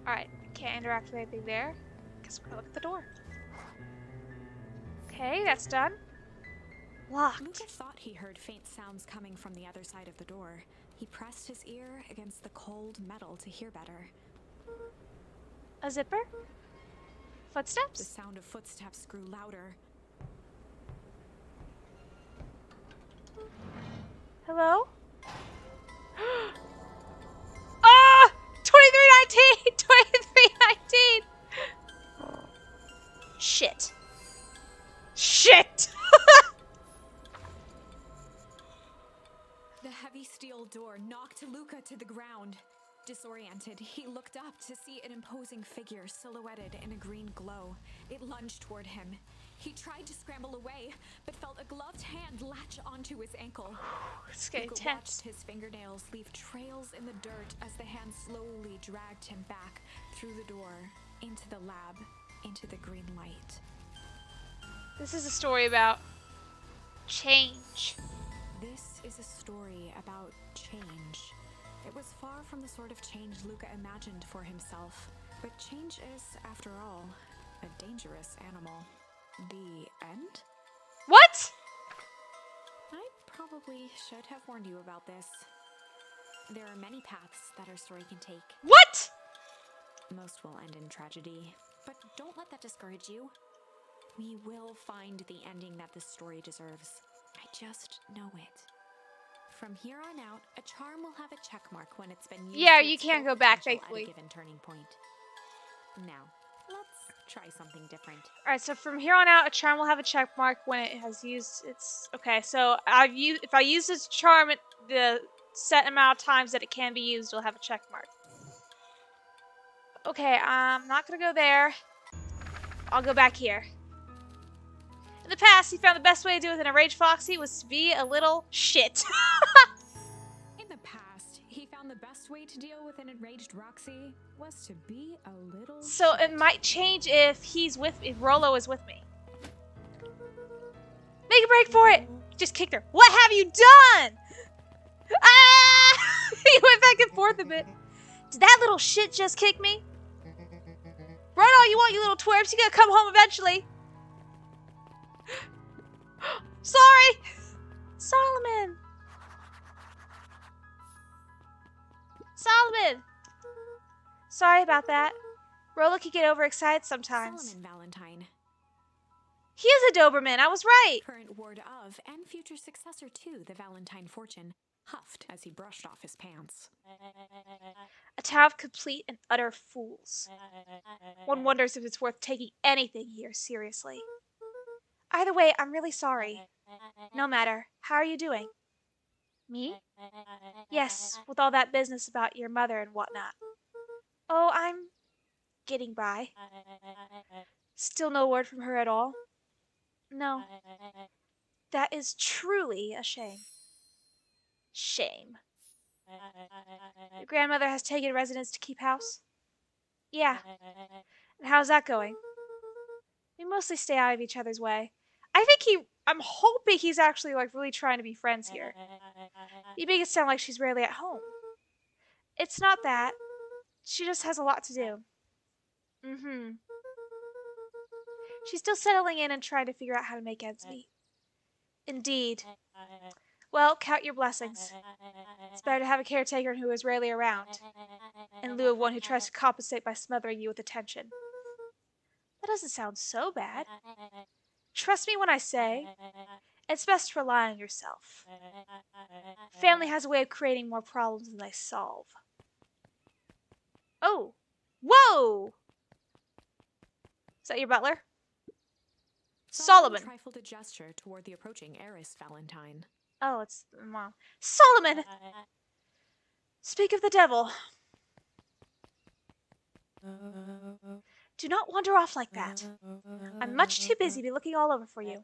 Alright, can't interact with anything there. Guess we're gonna look at the door. Okay, that's done. Locked. Luca thought he heard faint sounds coming from the other side of the door. He pressed his ear against the cold metal to hear better. A zipper? The Footsteps? sound of footsteps grew louder. Hello? Ah! 2319! 2319! Shit. Shit! The heavy steel door knocked Luca to the ground. Disoriented, he looked up to see an imposing figure silhouetted in a green glow. It lunged toward him. He tried to scramble away, but felt a gloved hand latch onto his ankle. It's getting Luca tense. watched his fingernails leave trails in the dirt as the hand slowly dragged him back through the door, into the lab, into the green light. This is a story about change. This is a story about change. It was far from the sort of change Luca imagined for himself. But change is, after all, a dangerous animal. The end? What? I probably should have warned you about this. There are many paths that our story can take. What? Most will end in tragedy. But don't let that discourage you. We will find the ending that this story deserves. I just know it. From here on out, a charm will have a check mark when it's been used. Yeah, to you its can't full go back, potential thankfully. At a given turning point. Now, let's try something different. Alright, so from here on out, a charm will have a check mark when it has used its... Okay, so if I use this charm the set amount of times that it can be used, it'll have a check mark. Okay, I'm not gonna go there. I'll go back here. In the past, he found the best way to deal with an enraged foxy was to be a little shit. In the past, he found the best way to deal with an enraged Roxy was to be a little So shit. it might change if if Rollo is with me. Make a break for it! Just kicked her. What have you done? Ah! He went back and forth a bit. Did that little shit just kick me? Run all you want, you little twerps. You gotta come home eventually. Sorry! Solomon! Solomon! Sorry about that. Rolo can get overexcited sometimes. Solomon Valentine. He is a Doberman, I was right! Current ward of, and future successor to, the Valentine fortune, huffed as he brushed off his pants. A town of complete and utter fools. One wonders if it's worth taking anything here seriously. Either way, I'm really sorry. No matter. How are you doing? Me? Yes, with all that business about your mother and whatnot. Oh, I'm getting by. Still no word from her at all? No. That is truly a shame. Shame. Your grandmother has taken residence to keep house? Yeah. And how's that going? We mostly stay out of each other's way. I'm hoping he's actually like really trying to be friends here. You make it sound like she's rarely at home. It's not that. She just has a lot to do. Mm-hmm. She's still settling in and trying to figure out how to make ends meet. Indeed. Well, count your blessings. It's better to have a caretaker who is rarely around, in lieu of one who tries to compensate by smothering you with attention. That doesn't sound so bad. Trust me when I say, it's best to rely on yourself. Family has a way of creating more problems than they solve. Oh! Whoa! Is that your butler? Solomon! Trifled a gesture toward the approaching heiress Valentine. Oh, it's Mom. Solomon! Speak of the devil. Do not wander off like that. I'm much too busy to be looking all over for you.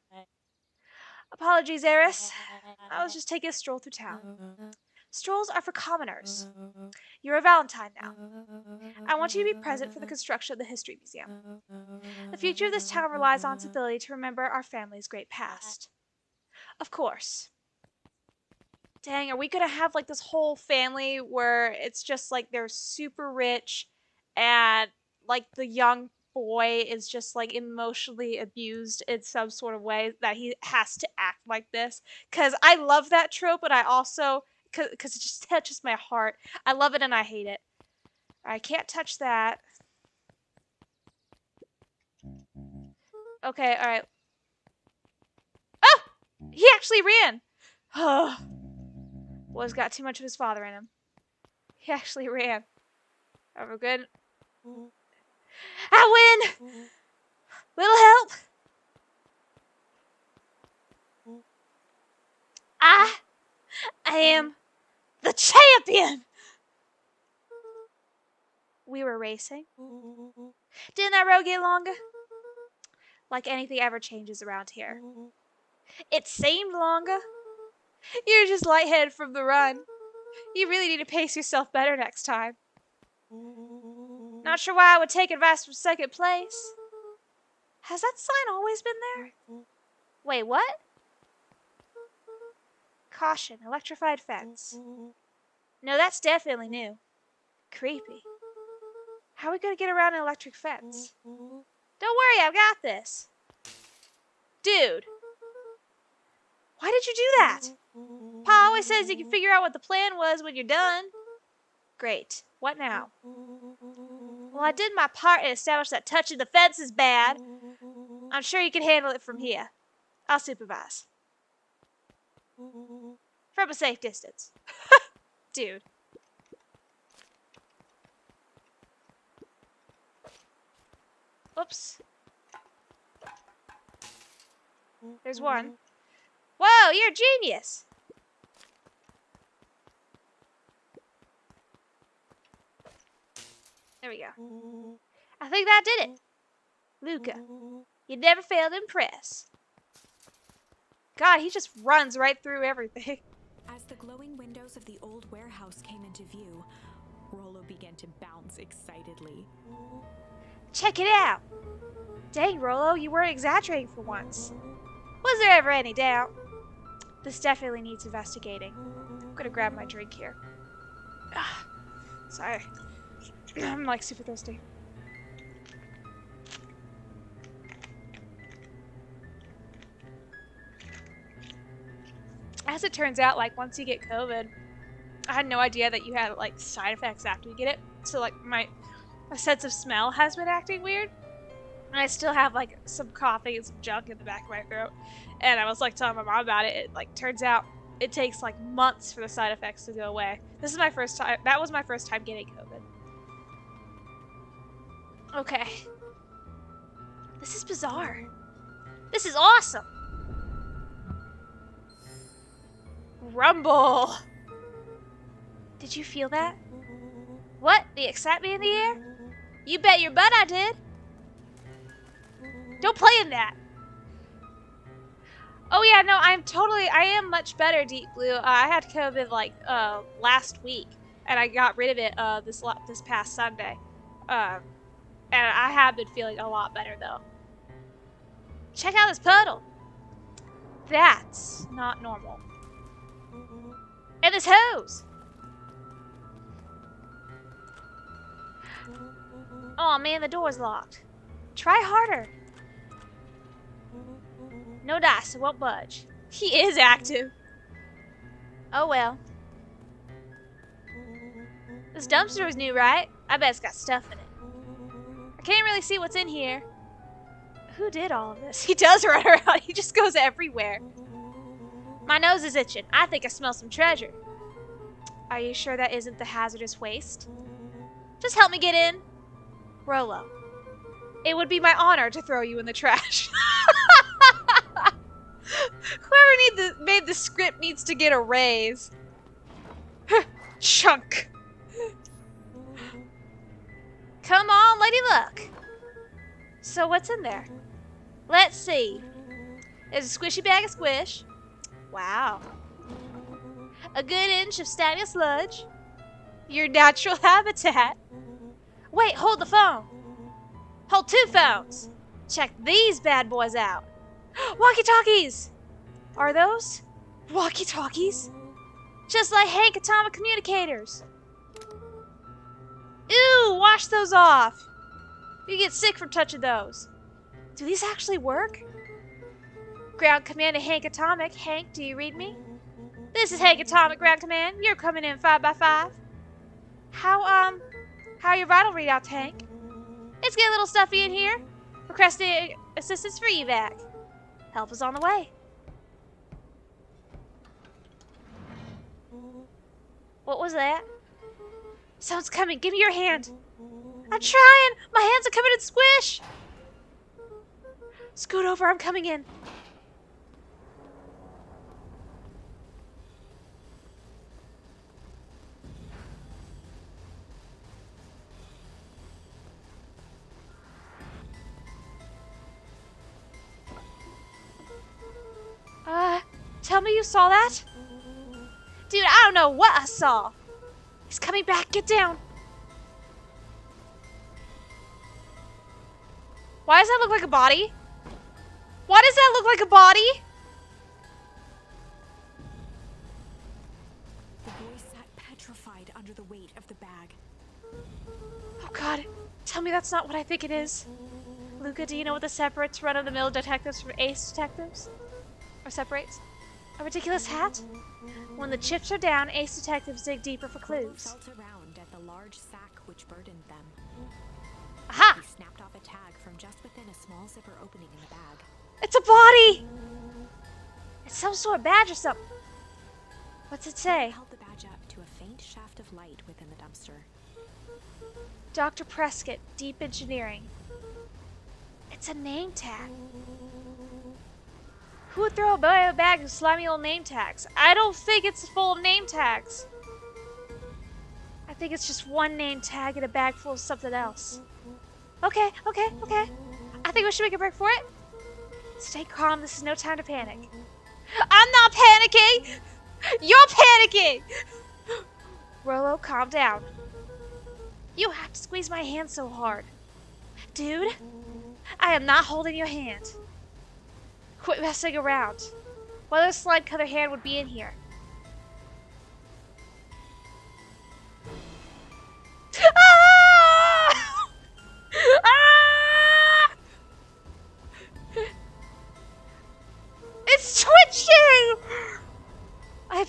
Apologies, heiress. I was just taking a stroll through town. Strolls are for commoners. You're a Valentine now. I want you to be present for the construction of the History Museum. The future of this town relies on its ability to remember our family's great past. Of course. Dang, are we gonna have like this whole family where it's just like they're super rich and like the young boy is just like emotionally abused in some sort of way that he has to act like this? Because I love that trope, but I also, because it just touches my heart. I love it and I hate it. I can't touch that. Okay, alright. Oh! He actually ran! Boy's got too much of his father in him. He actually ran. Oh, we're good. I win! Little help! I am the champion! We were racing. Didn't that road get longer? Like anything ever changes around here. It seemed longer. You're just lightheaded from the run. You really need to pace yourself better next time. Not sure why I would take advice from second place. Has that sign always been there? Wait, what? Caution, electrified fence. No, that's definitely new. Creepy. How are we gonna get around an electric fence? Don't worry, I've got this. Dude. Why did you do that? Pa always says you can figure out what the plan was when you're done. Great. What now? Well, I did my part and established that touching the fence is bad. I'm sure you can handle it from here. I'll supervise. From a safe distance. Dude. Oops. There's one. Whoa, you're a genius! There we go. I think that did it. Luca, you never fail to impress. God, he just runs right through everything. As the glowing windows of the old warehouse came into view, Rollo began to bounce excitedly. Check it out! Dang, Rollo, you weren't exaggerating for once. Was there ever any doubt? This definitely needs investigating. I'm gonna grab my drink here. Sorry. I'm like super thirsty. As it turns out, like, once you get COVID, I had no idea that you had, like, side effects after you get it. So, like, my sense of smell has been acting weird. And I still have, like, some coughing and some junk in the back of my throat. And I was, like, telling my mom about it. It, like, turns out it takes, like, months for the side effects to go away. This is my first time. That was my first time getting COVID. Okay. This is bizarre. This is awesome. Rumble. Did you feel that? What? The excitement in the air? You bet your butt I did. Don't play in that. Oh yeah, no, I am much better, Deep Blue. I had COVID like last week, and I got rid of it this past Sunday. And I have been feeling a lot better though. Check out this puddle. That's not normal. And this hose. Oh man, the door's locked. Try harder. No dice, it won't budge. He is active. Oh well. This dumpster is new, right? I bet it's got stuff in it. I can't really see what's in here. Who did all of this? He does run around. He just goes everywhere. My nose is itching. I think I smell some treasure. Are you sure that isn't the hazardous waste? Just help me get in. Rolo. It would be my honor to throw you in the trash. Whoever made the script needs to get a raise. Chunk. Come on, Lady Luck. So what's in there? Let's see. There's a squishy bag of squish. Wow. A good inch of stagnant sludge. Your natural habitat. Wait, hold the phone. Hold 2 phones. Check these bad boys out. Walkie-talkies! Are those walkie-talkies? Just like Hank Atomic Communicators. Ew, wash those off. You get sick from touching those. Do these actually work? Ground Command to Hank Atomic. Hank, do you read me? This is Hank Atomic, Ground Command. You're coming in 5x5. How are your vital readouts, Hank? It's getting a little stuffy in here. Requesting assistance for evac. Help is on the way. What was that? Someone's coming. Give me your hand. I'm trying. My hands are covered in squish. Scoot over. I'm coming in. Tell me you saw that? Dude, I don't know what I saw. He's coming back. Get down. Why does that look like a body? Why does that look like a body? The boy sat petrified under the weight of the bag. Oh God, tell me that's not what I think it is. Luca, do you know what the separates run-of-the-mill detectives from ace detectives? Or separates? A ridiculous hat? When the chips are down, ace detectives dig deeper for clues. Felt around at the large sack which burdened them. Aha! He snapped off a tag from just within a small zipper opening in the bag. It's a body! It's some sort of badge or something. What's it say? Held the badge up to a faint shaft of light within the dumpster. Dr. Prescott, Deep Engineering. It's a name tag. Who would throw away a bag of slimy old name tags? I don't think it's full of name tags. I think it's just one name tag in a bag full of something else. Okay. I think we should make a break for it. Stay calm, this is no time to panic. I'm not panicking! You're panicking! Rolo, calm down. You have to squeeze my hand so hard. Dude, I am not holding your hand. Quit messing around. What other slime-colored hand would be in here? Ah! Ah! It's twitching!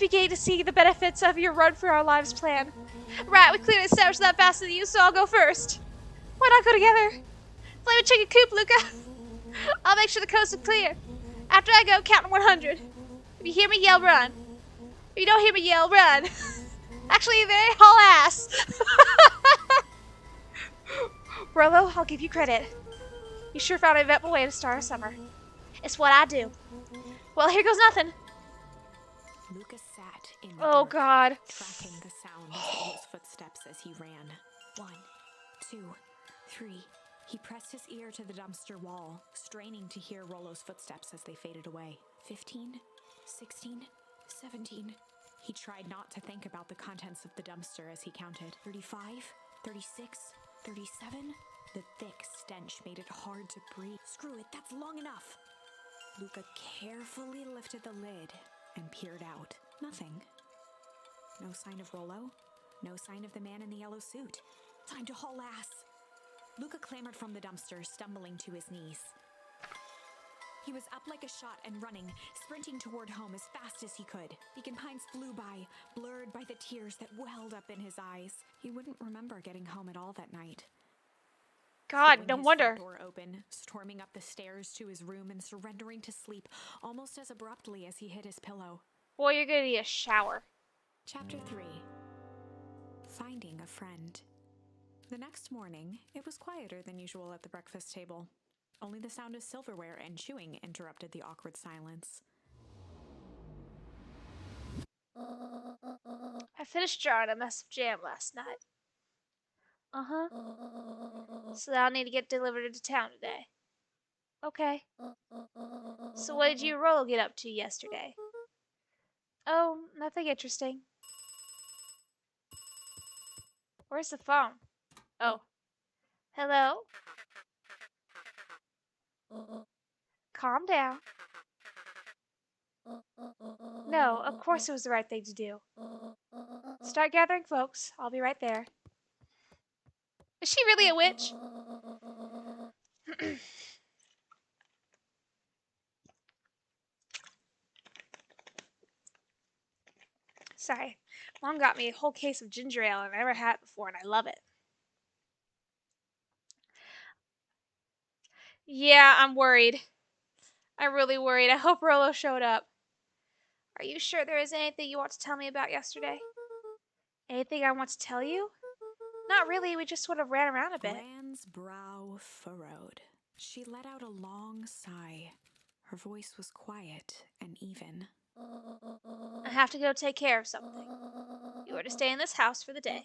beginning to see the benefits of your run for our lives plan. Right, we clearly established that faster than you, so I'll go first. Why not go together? Let me check your coop, Luca. I'll make sure the coast is clear. After I go, count to 100. If you hear me, yell run. If you don't hear me, yell run. Actually, they haul ass. Rolo, I'll give you credit. You sure found an eventful way to start a summer. It's what I do. Well, here goes nothing. Lucas sat in the Oh, dark, God. tracking the sound of Rolo's footsteps as he ran. 1, 2, 3. He pressed his ear to the dumpster wall, straining to hear Rolo's footsteps as they faded away. 15, 16, 17. He tried not to think about the contents of the dumpster as he counted. 35, 36, 37. The thick stench made it hard to breathe. Screw it, that's long enough. Luca carefully lifted the lid and peered out. Nothing. No sign of Rolo. No sign of the man in the yellow suit. Time to haul ass. Luca clambered from the dumpster, stumbling to his knees. He was up like a shot and running, sprinting toward home as fast as he could. Beacon Pines flew by, blurred by the tears that welled up in his eyes. He wouldn't remember getting home at all that night. God, Throwing no his wonder. front door open, storming up the stairs to his room and surrendering to sleep almost as abruptly as he hit his pillow. Boy, you're gonna need a shower. Chapter 3. Finding a Friend. The next morning, it was quieter than usual at the breakfast table. Only the sound of silverware and chewing interrupted the awkward silence. I finished jarring a mess of jam last night. Uh-huh. So that'll need to get delivered into town today. Okay. So what did you and Rolo get up to yesterday? Oh, nothing interesting. Where's the phone? Oh. Hello? Calm down. No, of course it was the right thing to do. Start gathering folks. I'll be right there. Is she really a witch? Sorry. Mom got me a whole case of ginger ale and I never had it before and I love it. Yeah, I'm worried. I'm really worried. I hope Rolo showed up. Are you sure there isn't anything you want to tell me about yesterday? Anything I want to tell you? Not really, we just sort of ran around a bit. Bran's brow furrowed. She let out a long sigh. Her voice was quiet and even. I have to go take care of something. You are to stay in this house for the day.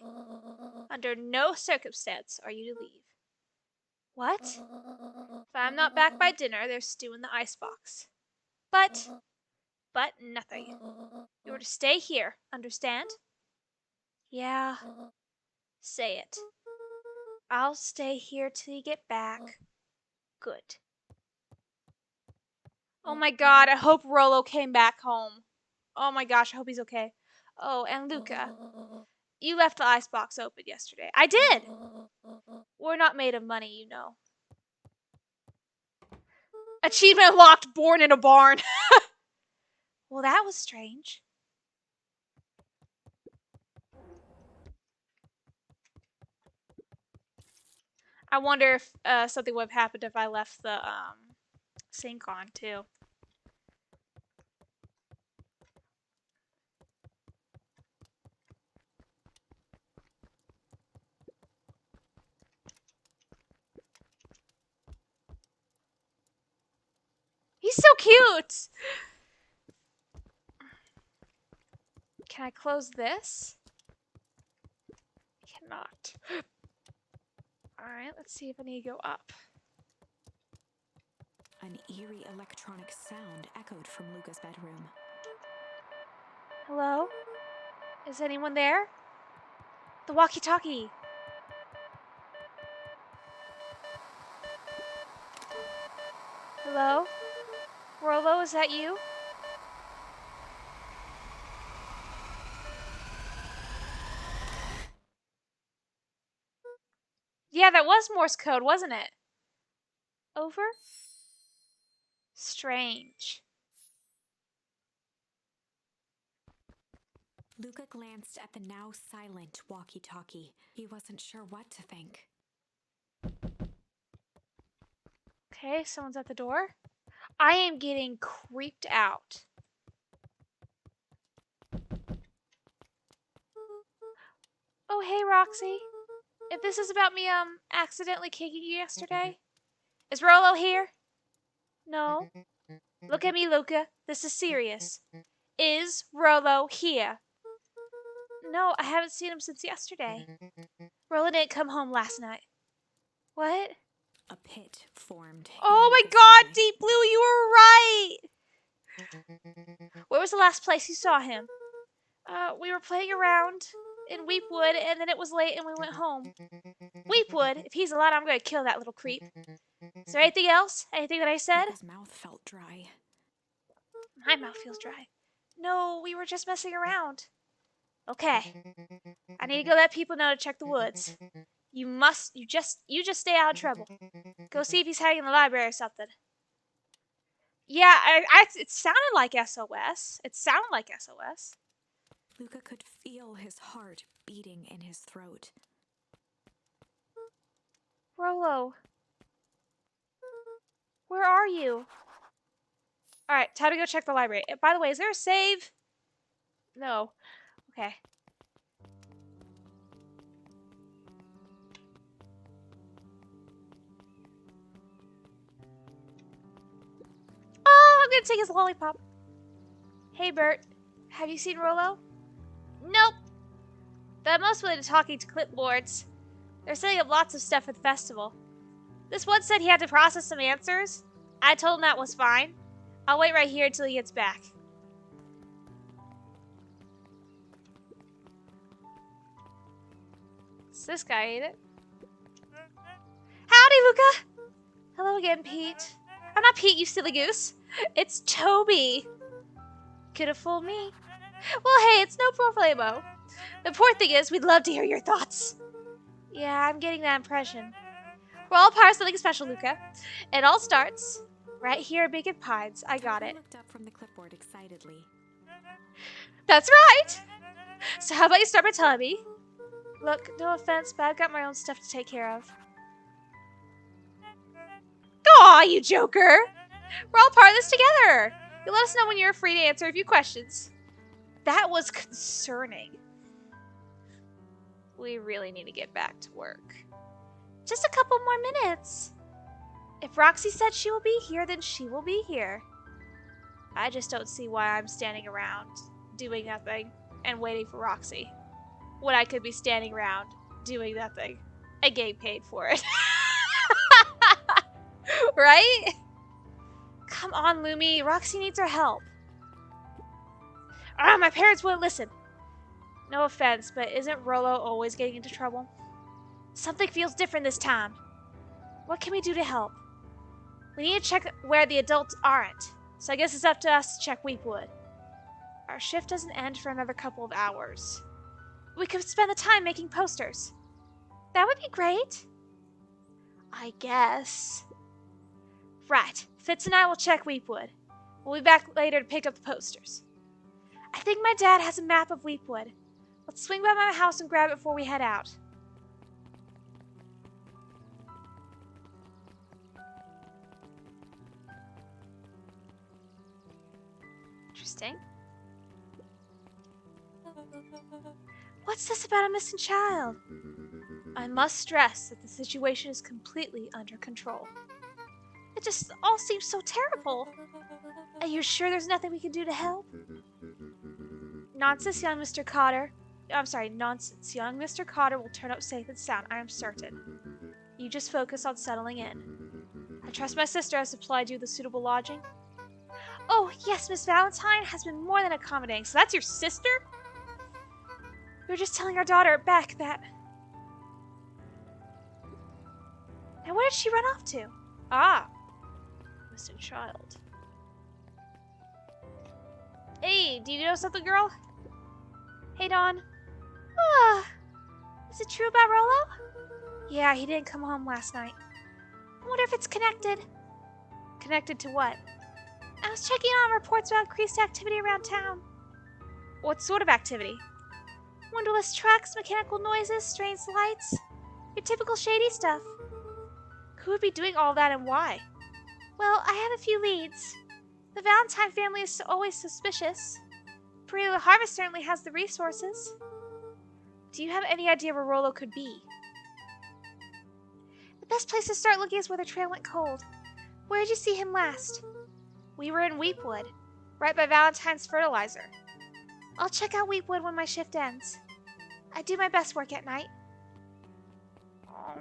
Under no circumstance are you to leave. What? If I'm not back by dinner, there's stew in the icebox. But nothing. You are to stay here, understand? Yeah. Say it. I'll stay here till you get back. Good. Oh my god, I hope Rolo came back home. Oh my gosh, I hope he's okay. Oh, and Luca, you left the icebox open yesterday. I did! We're not made of money, you know. Achievement unlocked, born in a barn. Well, that was strange. I wonder if something would have happened if I left the sink on, too. He's so cute! Can I close this? Cannot. Alright, let's see if I need to go up. An eerie electronic sound echoed from Luca's bedroom. Hello? Is anyone there? The walkie-talkie. Hello? Rolo, is that you? Yeah, that was Morse code, wasn't it? Over? Strange. Luca glanced at the now silent walkie-talkie. He wasn't sure what to think. Okay, someone's at the door. I am getting creeped out. Oh, hey, Roxy. If this is about me, accidentally kicking you yesterday, is Rolo here? No. Look at me, Luca. This is serious. Is Rolo here? No, I haven't seen him since yesterday. Rolo didn't come home last night. What? A pit formed Oh in my Luca's god, stomach. Deep Blue, you were right! Where was the last place you saw him? We were playing around in Weepwood, and then it was late and we went home. Weepwood? If he's allowed, I'm gonna kill that little creep. Is there anything else? Anything that I said? Luca's mouth felt dry. My mouth feels dry. No, we were just messing around. Okay. I need to go let people know to check the woods. You just stay out of trouble. Go see if he's hiding in the library or something. Yeah, it sounded like SOS. It sounded like SOS. Luca could feel his heart beating in his throat. Rolo. Where are you? Alright, time to go check the library. By the way, is there a save? No. Okay. Oh, I'm gonna take his lollipop. Hey, Bert. Have you seen Rolo? Nope. But I'm mostly into talking to clipboards. They're setting up lots of stuff for the festival. This one said he had to process some answers. I told him that was fine. I'll wait right here until he gets back. It's this guy, ain't it? Howdy, Luca! Hello again, Pete. I'm not Pete, you silly goose. It's Toby. Could have fooled me. Well, hey, it's no problemo. The important thing is, we'd love to hear your thoughts. Yeah, I'm getting that impression. We're all part of something special, Luca. It all starts right here at Beacon Pines. I got Toby it. looked up from the clipboard excitedly. That's right! So how about you start by telling me? Look, no offense, but I've got my own stuff to take care of. Aw, you joker! We're all part of this together! You'll let us know when you're free to answer a few questions. That was concerning. We really need to get back to work. Just a couple more minutes. If Roxy said she will be here, then she will be here. I just don't see why I'm standing around, doing nothing, and waiting for Roxy. When I could be standing around, doing nothing, and getting paid for it. Right? Come on, Lumi. Roxy needs our help. My parents wouldn't listen. No offense, but isn't Rolo always getting into trouble? Something feels different this time. What can we do to help? We need to check where the adults aren't, so I guess it's up to us to check Weepwood. Our shift doesn't end for another couple of hours. We could spend the time making posters. That would be great. I guess. Right, Fitz and I will check Weepwood. We'll be back later to pick up the posters. I think my dad has a map of Weepwood. Let's swing by my house and grab it before we head out. Interesting. What's this about a missing child? I must stress that the situation is completely under control. It just all seems so terrible. Are you sure there's nothing we can do to help? Nonsense, young Mr. Cotter. Nonsense. Young Mr. Cotter will turn up safe and sound, I am certain. You just focus on settling in. I trust my sister has supplied you with a suitable lodging. Oh, yes, Miss Valentine has been more than accommodating. So that's your sister? We were just telling our daughter, Beck, that... And where did she run off to? Ah, missing child. Hey, do you know something, girl? Hey, Dawn. Ah, is it true about Rolo? Yeah, he didn't come home last night. I wonder if it's connected. Connected to what? I was checking on reports about increased activity around town. What sort of activity? Windowless tracks, mechanical noises, strange lights. Your typical shady stuff. Who would be doing all that and why? Well, I have a few leads. The Valentine family is always suspicious. Peru the Harvest certainly has the resources. Do you have any idea where Rolo could be? The best place to start looking is where the trail went cold. Where did you see him last? We were in Weepwood, right by Valentine's fertilizer. I'll check out Weepwood when my shift ends. I do my best work at night. Oh.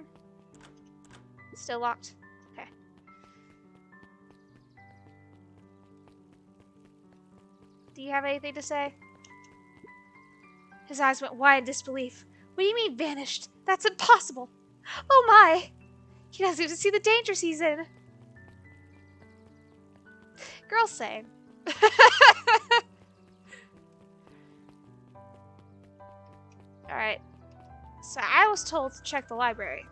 Still locked. Okay. Do you have anything to say? His eyes went wide in disbelief. What do you mean vanished? That's impossible. Oh my! He doesn't even see the dangers he's in. Girl same. Alright. So I was told to check the library.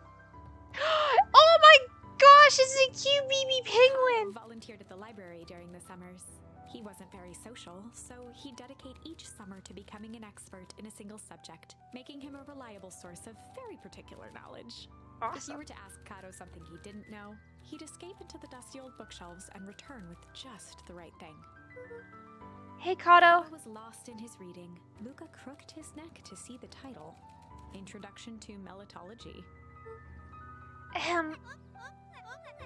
Oh my gosh, it's a cute baby penguin! Volunteered at the library during the summers. He wasn't very social, so he'd dedicate each summer to becoming an expert in a single subject, making him a reliable source of very particular knowledge. Awesome. If you were to ask Kato something he didn't know, he'd escape into the dusty old bookshelves and return with just the right thing. Hey, Kato. He was lost in his reading. Luca crooked his neck to see the title. Introduction to Melitology.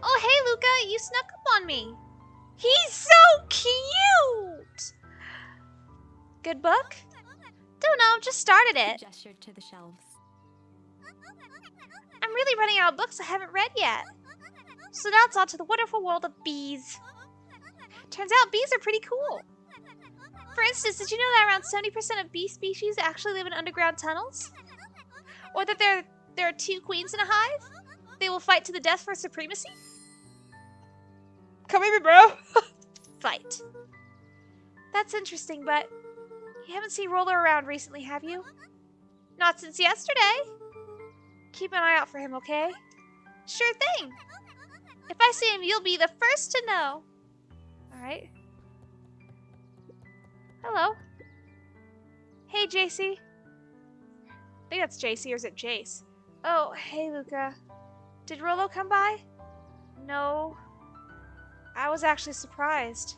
Oh, hey, Luca, you snuck up on me. He's so cute! Good book? Don't know, just started He it. gestured to the shelves. I'm really running out of books I haven't read yet. So now it's on to the wonderful world of bees. Turns out bees are pretty cool. For instance, did you know that around 70% of bee species actually live in underground tunnels? Or that there are 2 queens in a hive? They will fight to the death for supremacy? Come here, bro! Fight. That's interesting, but you haven't seen Roller around recently, have you? Not since yesterday. Keep an eye out for him, okay? Sure thing. If I see him, you'll be the first to know. Alright. Hello. Hey, JC. I think that's JC, or is it Jace? Oh, hey, Luca. Did Rolo come by? No. I was actually surprised.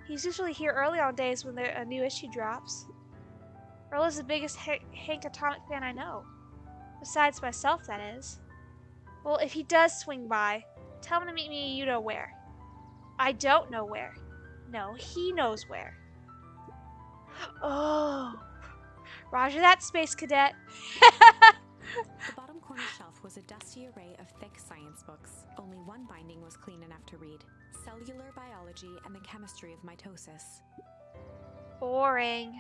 He's usually here early on days when a new issue drops. Rolo's the biggest Hank Atomic fan I know. Besides myself, that is. Well, if he does swing by, tell him to meet me you know where. I don't know where. No, he knows where. Oh. Roger that, Space Cadet. The bottom corner shelf was a dusty array of thick science books. Only one binding was clean enough to read. Cellular Biology and the Chemistry of Mitosis. Boring.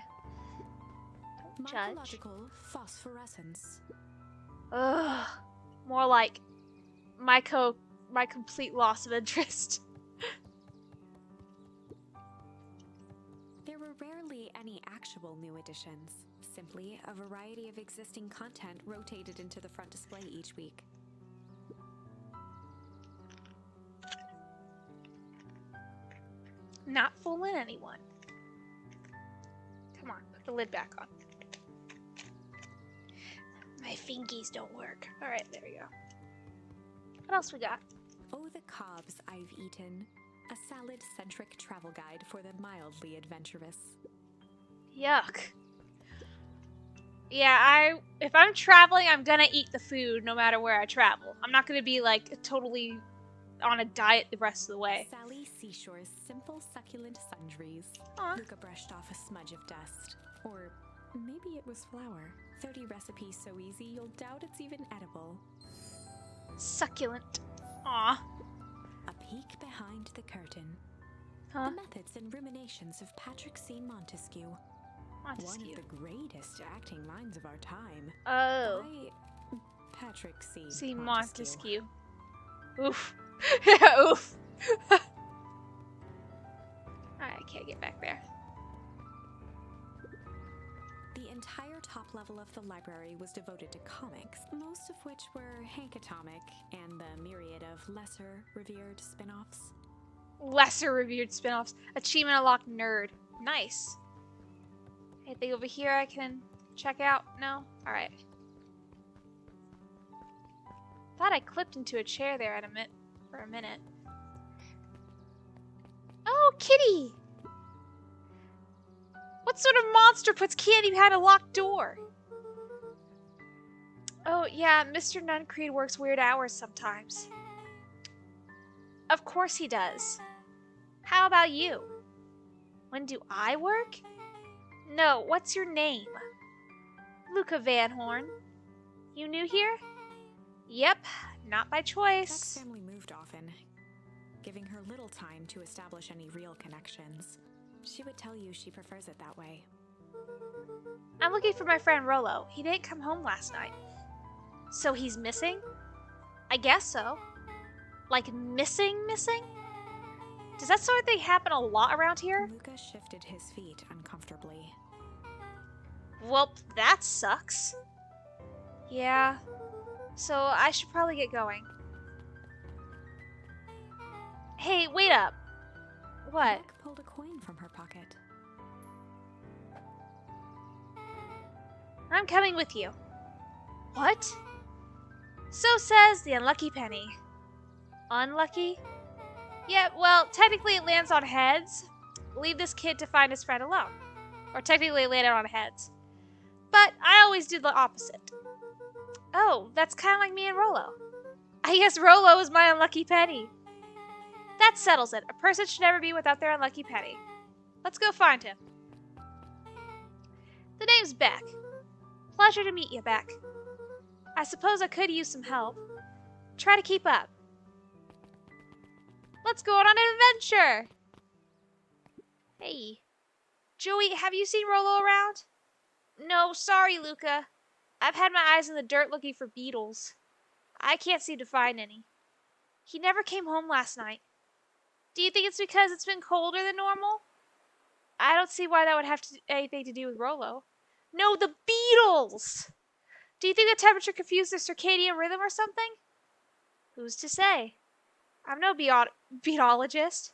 Don't judge. Morphological Phosphorescence. Ugh. More like my complete loss of interest. There were rarely any actual new additions. Simply a variety of existing content rotated into the front display each week. Not fooling anyone. Come on, put the lid back on. My fingies don't work. Alright, there we go. What else we got? Oh, the cobs I've eaten. A salad-centric travel guide for the mildly adventurous. Yuck. Yeah, if I'm traveling, I'm gonna eat the food no matter where I travel. I'm not gonna be like totally on a diet the rest of the way. Sally Seashore's simple succulent sundries. Aw. Luca brushed off a smudge of dust. Or maybe it was flour. 30 recipes so easy you'll doubt it's even edible. Succulent. Aw. A peek behind the curtain. Huh? The methods and ruminations of Patrick C. Montesquieu. One Montesquieu. of the greatest acting minds of our time. Oh. By Patrick C. See Montesquieu. Montesquieu. Oof. Oof. I can't get back there. The entire top level of the library was devoted to comics, most of which were Hank Atomic and the myriad of lesser revered spin-offs. Lesser revered spin-offs. Achievement unlocked nerd. Nice. Anything over here I can check out? No? Alright. Thought I clipped into a chair there for a minute. Oh, kitty! What sort of monster puts candy behind a locked door? Oh, yeah, Mr. Nuncreed works weird hours sometimes. Of course he does. How about you? When do I work? No, what's your name? Luca Van Horn. You new here? Yep, not by Beck's choice. family moved often, giving her little time to establish any real connections. She would tell you she prefers it that way. I'm looking for my friend Rollo. He didn't come home last night. So he's missing? I guess so. Like missing? Does that sort of thing happen a lot around here? Luca shifted his feet uncomfortably. Well, that sucks. Yeah. So I should probably get going. Hey, wait up. What? Beck pulled a coin from her pocket. I'm coming with you. What? So says the unlucky penny. Unlucky? Yeah, well, technically it lands on heads. Leave this kid to find his friend alone. Or technically it landed on heads. But I always do the opposite. Oh, that's kind of like me and Rollo. I guess Rollo is my unlucky penny. That settles it. A person should never be without their unlucky penny. Let's go find him. The name's Beck. Pleasure to meet you, Beck. I suppose I could use some help. Try to keep up. Let's go on an adventure! Hey. Joey, have you seen Rollo around? No, sorry, Luca. I've had my eyes in the dirt looking for beetles. I can't seem to find any. He never came home last night. Do you think it's because it's been colder than normal? I don't see why that would have anything to do with Rollo. No, the beetles! Do you think the temperature confused their circadian rhythm or something? Who's to say? I'm no beetologist.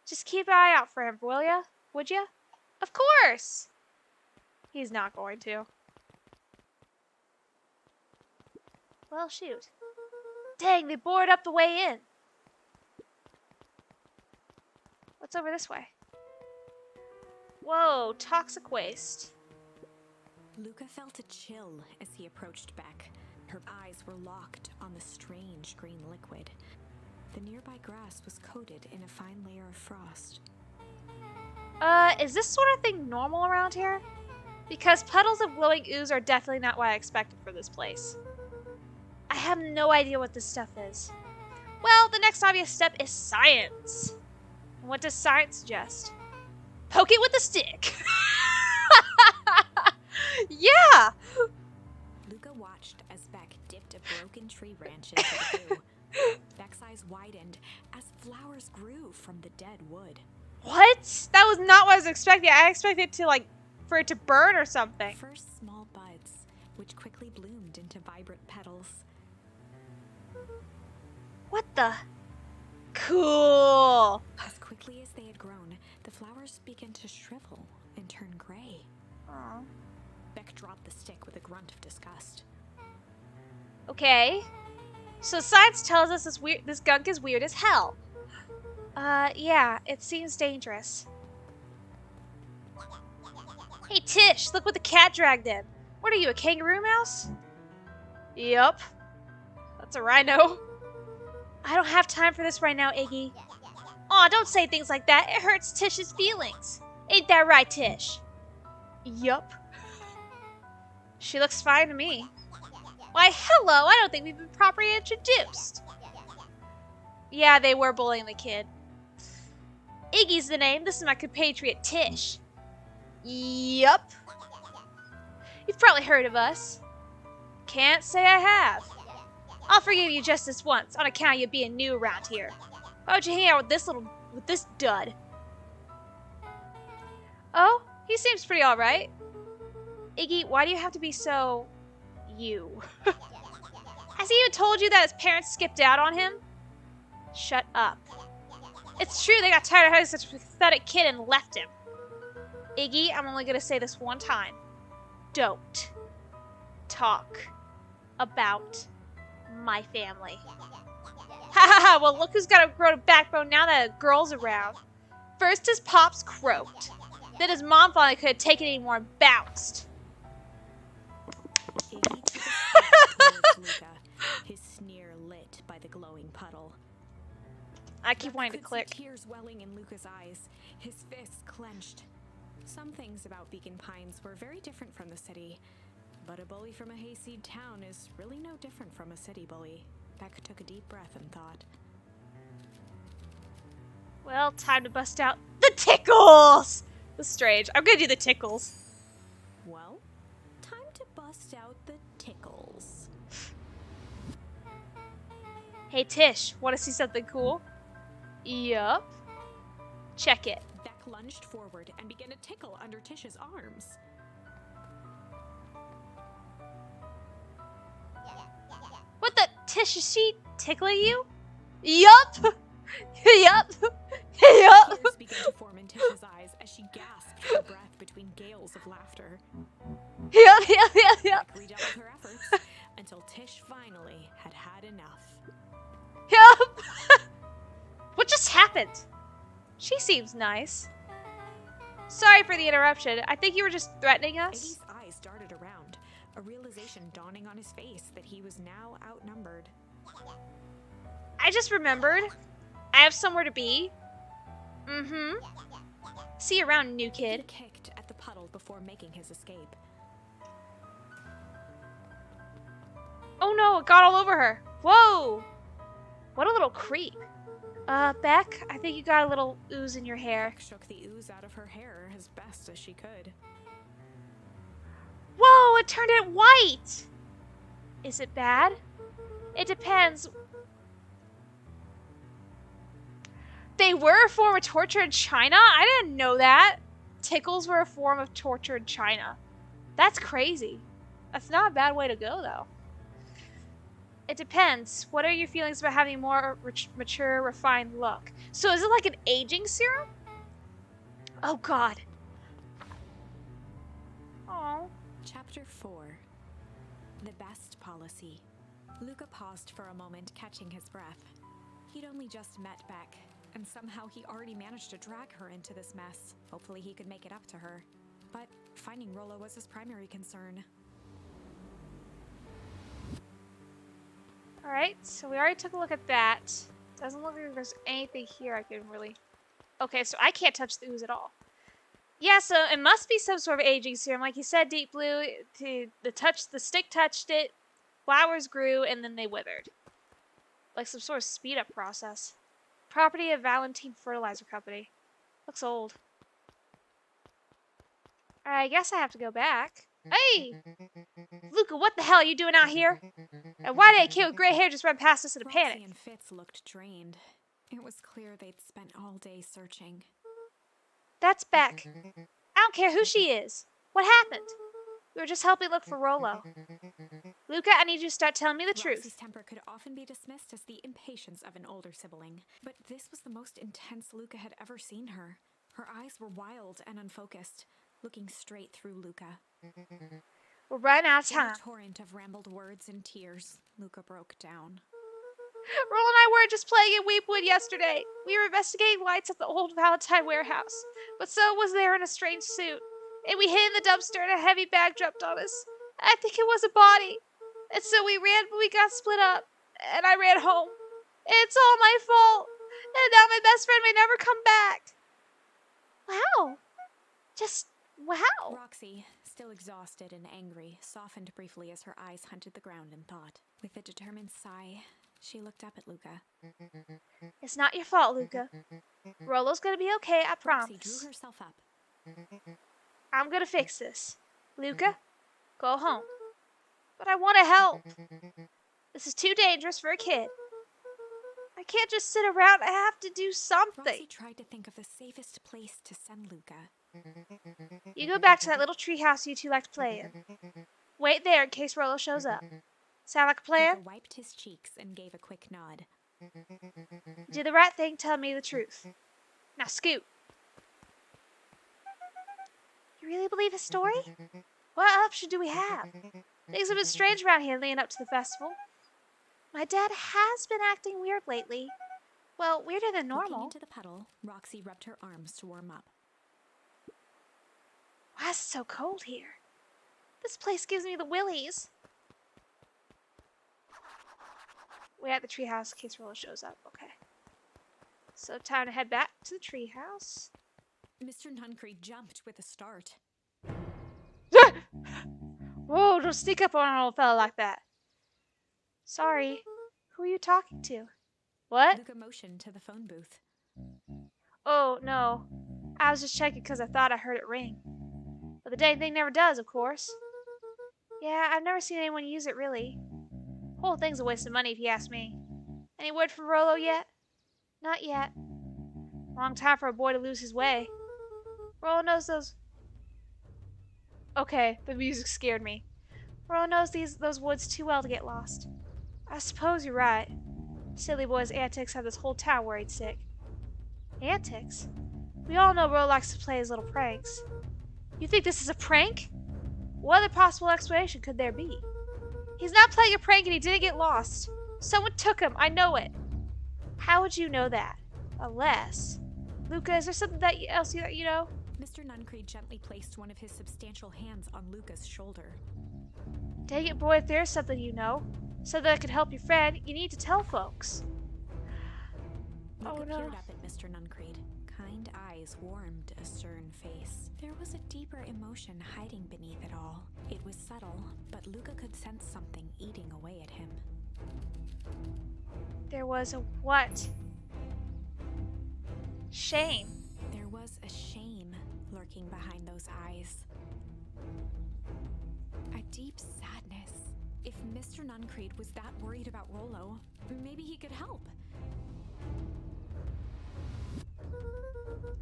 Just keep an eye out for him, will ya? Would ya? Of course! He's not going to. Well, shoot. Dang, they boarded up the way in. What's over this way? Whoa, toxic waste. Luca felt a chill as he approached Beck. Her eyes were locked on the strange green liquid. The nearby grass was coated in a fine layer of frost. Is this sort of thing normal around here? Because puddles of glowing ooze are definitely not what I expected for this place. I have no idea what this stuff is. Well, the next obvious step is science. What does science suggest? Poke it with a stick! Yeah! Luca watched as Beck dipped a broken tree branch into the goo. Beck's eyes widened as flowers grew from the dead wood. What? That was not what I was expecting. I expected to, for it to burn or something. First small buds, which quickly bloomed into vibrant petals. What the? Cool! As quickly as they had grown, the flowers began to shrivel and turn gray. Aww. Beck dropped the stick with a grunt of disgust. Okay. So science tells us this gunk is weird as hell. Yeah, it seems dangerous. Hey Tish, look what the cat dragged in. What are you, a kangaroo mouse? Yup. That's a rhino. I don't have time for this right now, Iggy. Aw, don't say things like that. It hurts Tish's feelings. Ain't that right, Tish? Yup. She looks fine to me. Why, hello, I don't think we've been properly introduced. Yeah, they were bullying the kid. Iggy's the name. This is my compatriot, Tish. Yup. You've probably heard of us. Can't say I have. I'll forgive you just this once, on account of you being new around here. Why would you hang out with this dud? Oh, he seems pretty alright. Iggy, why do you have to be so... you? Has he even told you that his parents skipped out on him? Shut up. It's true they got tired of having such a pathetic kid and left him. Iggy, I'm only gonna say this one time. Don't talk about my family. Ha ha ha, well look who's got a grown backbone now that a girl's around. First his pops croaked. Then his mom finally couldn't take it anymore and bounced. Iggy took a step towards Luca, his sneer lit by the glowing puddle. I keep wanting to click. Tears welling in Luca's eyes, his fists clenched. Some things about Beacon Pines were very different from the city, but a bully from a hayseed town is really no different from a city bully. Beck took a deep breath and thought. Well, time to bust out the tickles! That's strange. I'm gonna do the tickles. Well, time to bust out the tickles. Hey Tish, wanna see something cool? Yup. Check it. Beck lunged forward and began to tickle under Tish's arms. What the? Tish, is she tickling you? Yup! Yup! Yup! Tears began to form in Tish's eyes as she gasped for breath between gales of laughter. Yup, yup, yup, yup. Beck redoubled her efforts until Tish finally had had enough. Yup! What just happened? She seems nice. Sorry for the interruption. I think you were just threatening us. Iggy's eyes darted around, a realization dawning on his face that he was now outnumbered. I just remembered. I have somewhere to be. Mm-hmm. See you around, new kid. He kicked at the puddle before making his escape. Oh no, it got all over her. Whoa! What a little creep. Beck, I think you got a little ooze in your hair. Beck shook the ooze out of her hair as best as she could. Whoa, it turned it white! Is it bad? It depends. They were a form of torture in China? I didn't know that. Tickles were a form of torture in China. That's crazy. That's not a bad way to go, though. It depends. What are your feelings about having a more mature, refined look? So is it like an aging serum? Oh, God. Oh. Chapter 4. The Best Policy. Luca paused for a moment, catching his breath. He'd only just met Beck, and somehow he already managed to drag her into this mess. Hopefully he could make it up to her. But finding Rollo was his primary concern. Alright, so we already took a look at that. Doesn't look like there's anything here I can really... Okay, so I can't touch the ooze at all. Yeah, so it must be some sort of aging serum. Like you said, Deep Blue, the stick touched it, flowers grew, and then they withered. Like some sort of speed-up process. Property of Valentine Fertilizer Company. Looks old. I guess I have to go back. Hey! Luca, what the hell are you doing out here? And why did a kid with gray hair just run past us in a panic? Roxy and Fitz looked drained. It was clear they'd spent all day searching. That's Beck. I don't care who she is. What happened? We were just helping look for Rollo. Luca, I need you to start telling me the Roxy's truth. temper could often be dismissed as the impatience of an older sibling, but this was the most intense Luca had ever seen her. Her eyes were wild and unfocused, looking straight through Luca. We're running out of In a time. torrent of rambled words and tears, Luca broke down. Roll and I were just playing in Weepwood yesterday. We were investigating lights at the old Valentine warehouse, but so was there in a strange suit. And we hid in the dumpster and a heavy bag dropped on us. I think it was a body. And so we ran, but we got split up. And I ran home. And it's all my fault. And now my best friend may never come back. Wow. Just wow. Roxy, still exhausted and angry, softened briefly as her eyes hunted the ground in thought. With a determined sigh, she looked up at Luca. It's not your fault, Luca. Rollo's gonna be okay, I promise. Roxy drew herself up. I'm gonna fix this. Luca, go home. But I want to help. This is too dangerous for a kid. I can't just sit around. I have to do something. Roxy tried to think of the safest place to send Luca. You go back to that little treehouse you two like to play in. Wait there in case Rollo shows up. Sound like a plan? Luca wiped his cheeks and gave a quick nod. Do the right thing, tell me the truth. Now scoot. really believe his story? What option do we have? Things have been strange around here leading up to the festival. My dad has been acting weird lately. Well, weirder than Looking normal. into the puddle, Roxy rubbed her arms to warm up. Why is it so cold here? This place gives me the willies. We're at the treehouse in case Rolo shows up. Okay. So time to head back to the treehouse. Mr. Nuncreed jumped with a start. Whoa, don't sneak up on an old fella like that. Sorry. Who are you talking to? What? Luca motioned to the phone booth. Oh, no. I was just checking because I thought I heard it ring. But the dang thing never does, of course. Yeah, I've never seen anyone use it, really. Whole thing's a waste of money, if you ask me. Any word from Rolo yet? Not yet. Long time for a boy to lose his way. Rolo knows those... Okay, the music scared me. Rolo knows those woods too well to get lost. I suppose you're right. Silly boy's antics have this whole town worried sick. Antics? We all know Rolo likes to play his little pranks. You think this is a prank? What other possible explanation could there be? He's not playing a prank and he didn't get lost. Someone took him, I know it. How would you know that? Unless... Luca, is there something else that you know? Mr. Nuncreed gently placed one of his substantial hands on Luca's shoulder. Dang it, boy, if there's something you know, something that could help your friend, you need to tell folks. Luca Oh no. peered up at Mr. Nuncreed. Kind eyes warmed a stern face. There was a deeper emotion hiding beneath it all. It was subtle, but Luca could sense something eating away at him. There was a what? Shame. There was a shame lurking behind those eyes. A deep sadness. If Mr. Nuncreed was that worried about Rolo, maybe he could help.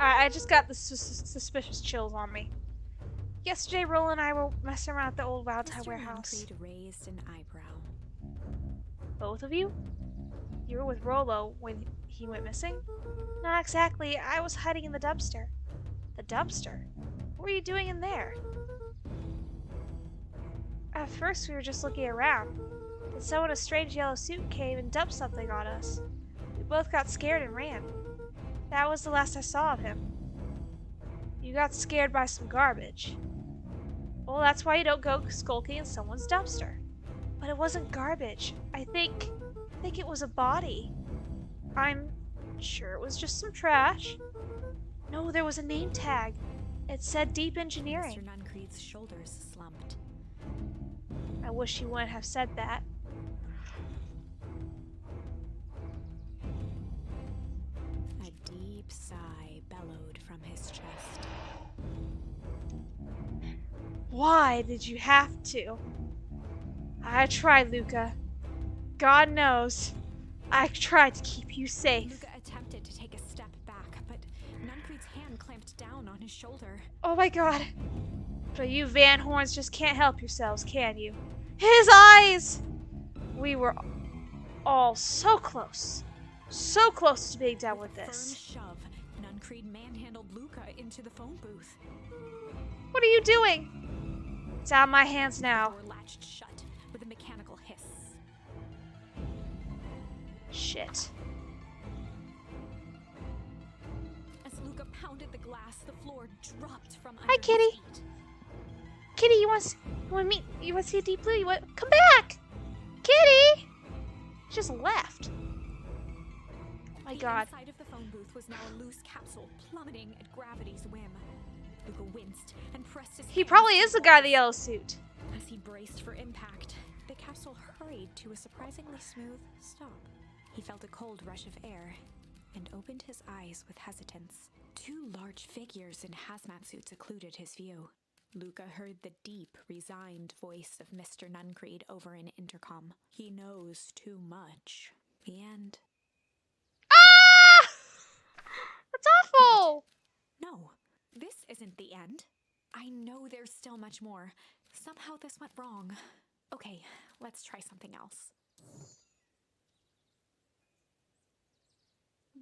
I just got the suspicious chills on me. Yesterday, Rolo and I were messing around at the old Wildtie warehouse. Mr. Nuncreed raised an eyebrow. Both of you? You were with Rolo when he went missing? Not exactly. I was hiding in the dumpster. The dumpster? What were you doing in there? At first, we were just looking around. Then someone in a strange yellow suit came and dumped something on us. We both got scared and ran. That was the last I saw of him. You got scared by some garbage. Well, that's why you don't go skulking in someone's dumpster. But it wasn't garbage. I think it was a body. I'm sure it was just some trash. No, there was a name tag. It said Deep Engineering. Mr. Nuncreed's shoulders slumped. I wish you wouldn't have said that. A deep sigh bellowed from his chest. Why did you have to? I tried, Luca. God knows. I tried to keep you safe. Luca attempted to take a step back, but Nuncreed's hand clamped down on his shoulder. Oh my god. But you Van Horns just can't help yourselves, can you? His eyes! We were all so close. So close to being done with this. Firm shove, Nuncreed manhandled Luca into the phone booth. What are you doing? It's out of my hands now. The door latched shut with a mechanical hiss. Shit. As Luca pounded the glass, the floor dropped from under Hi, Kitty. his feet. Kitty, you want to see a deep blue? Come back! Kitty! She just left. Oh my god. The inside of the phone booth was now a loose capsule plummeting at gravity's whim. Luca winced and pressed his He hands probably to is the the guy in the walls. yellow suit. As he braced for impact, the capsule hurried to a surprisingly smooth stop. He felt a cold rush of air and opened his eyes with hesitance. Two large figures in hazmat suits occluded his view. Luca heard the deep, resigned voice of Mr. Nuncreed over an intercom. He knows too much. The end. Ah! That's awful! No, this isn't the end. I know there's still much more. Somehow this went wrong. Okay, let's try something else.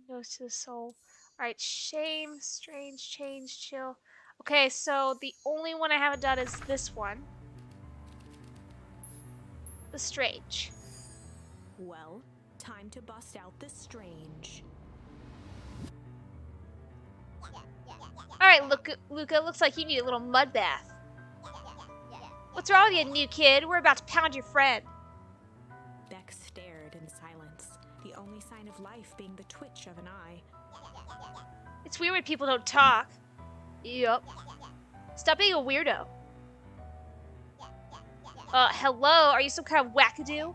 Goes to the soul. Alright, shame, strange, change, chill. Okay, so the only one I haven't done is this one. The Strange. Well, time to bust out the strange. Alright, Luca, looks like you need a little mud bath. What's wrong with you, new kid? We're about to pound your friend. Beck stared in silence, the only sign of life being the twitch of an eye. It's weird when people don't talk. Yup. Stop being a weirdo. Hello? Are you some kind of wackadoo?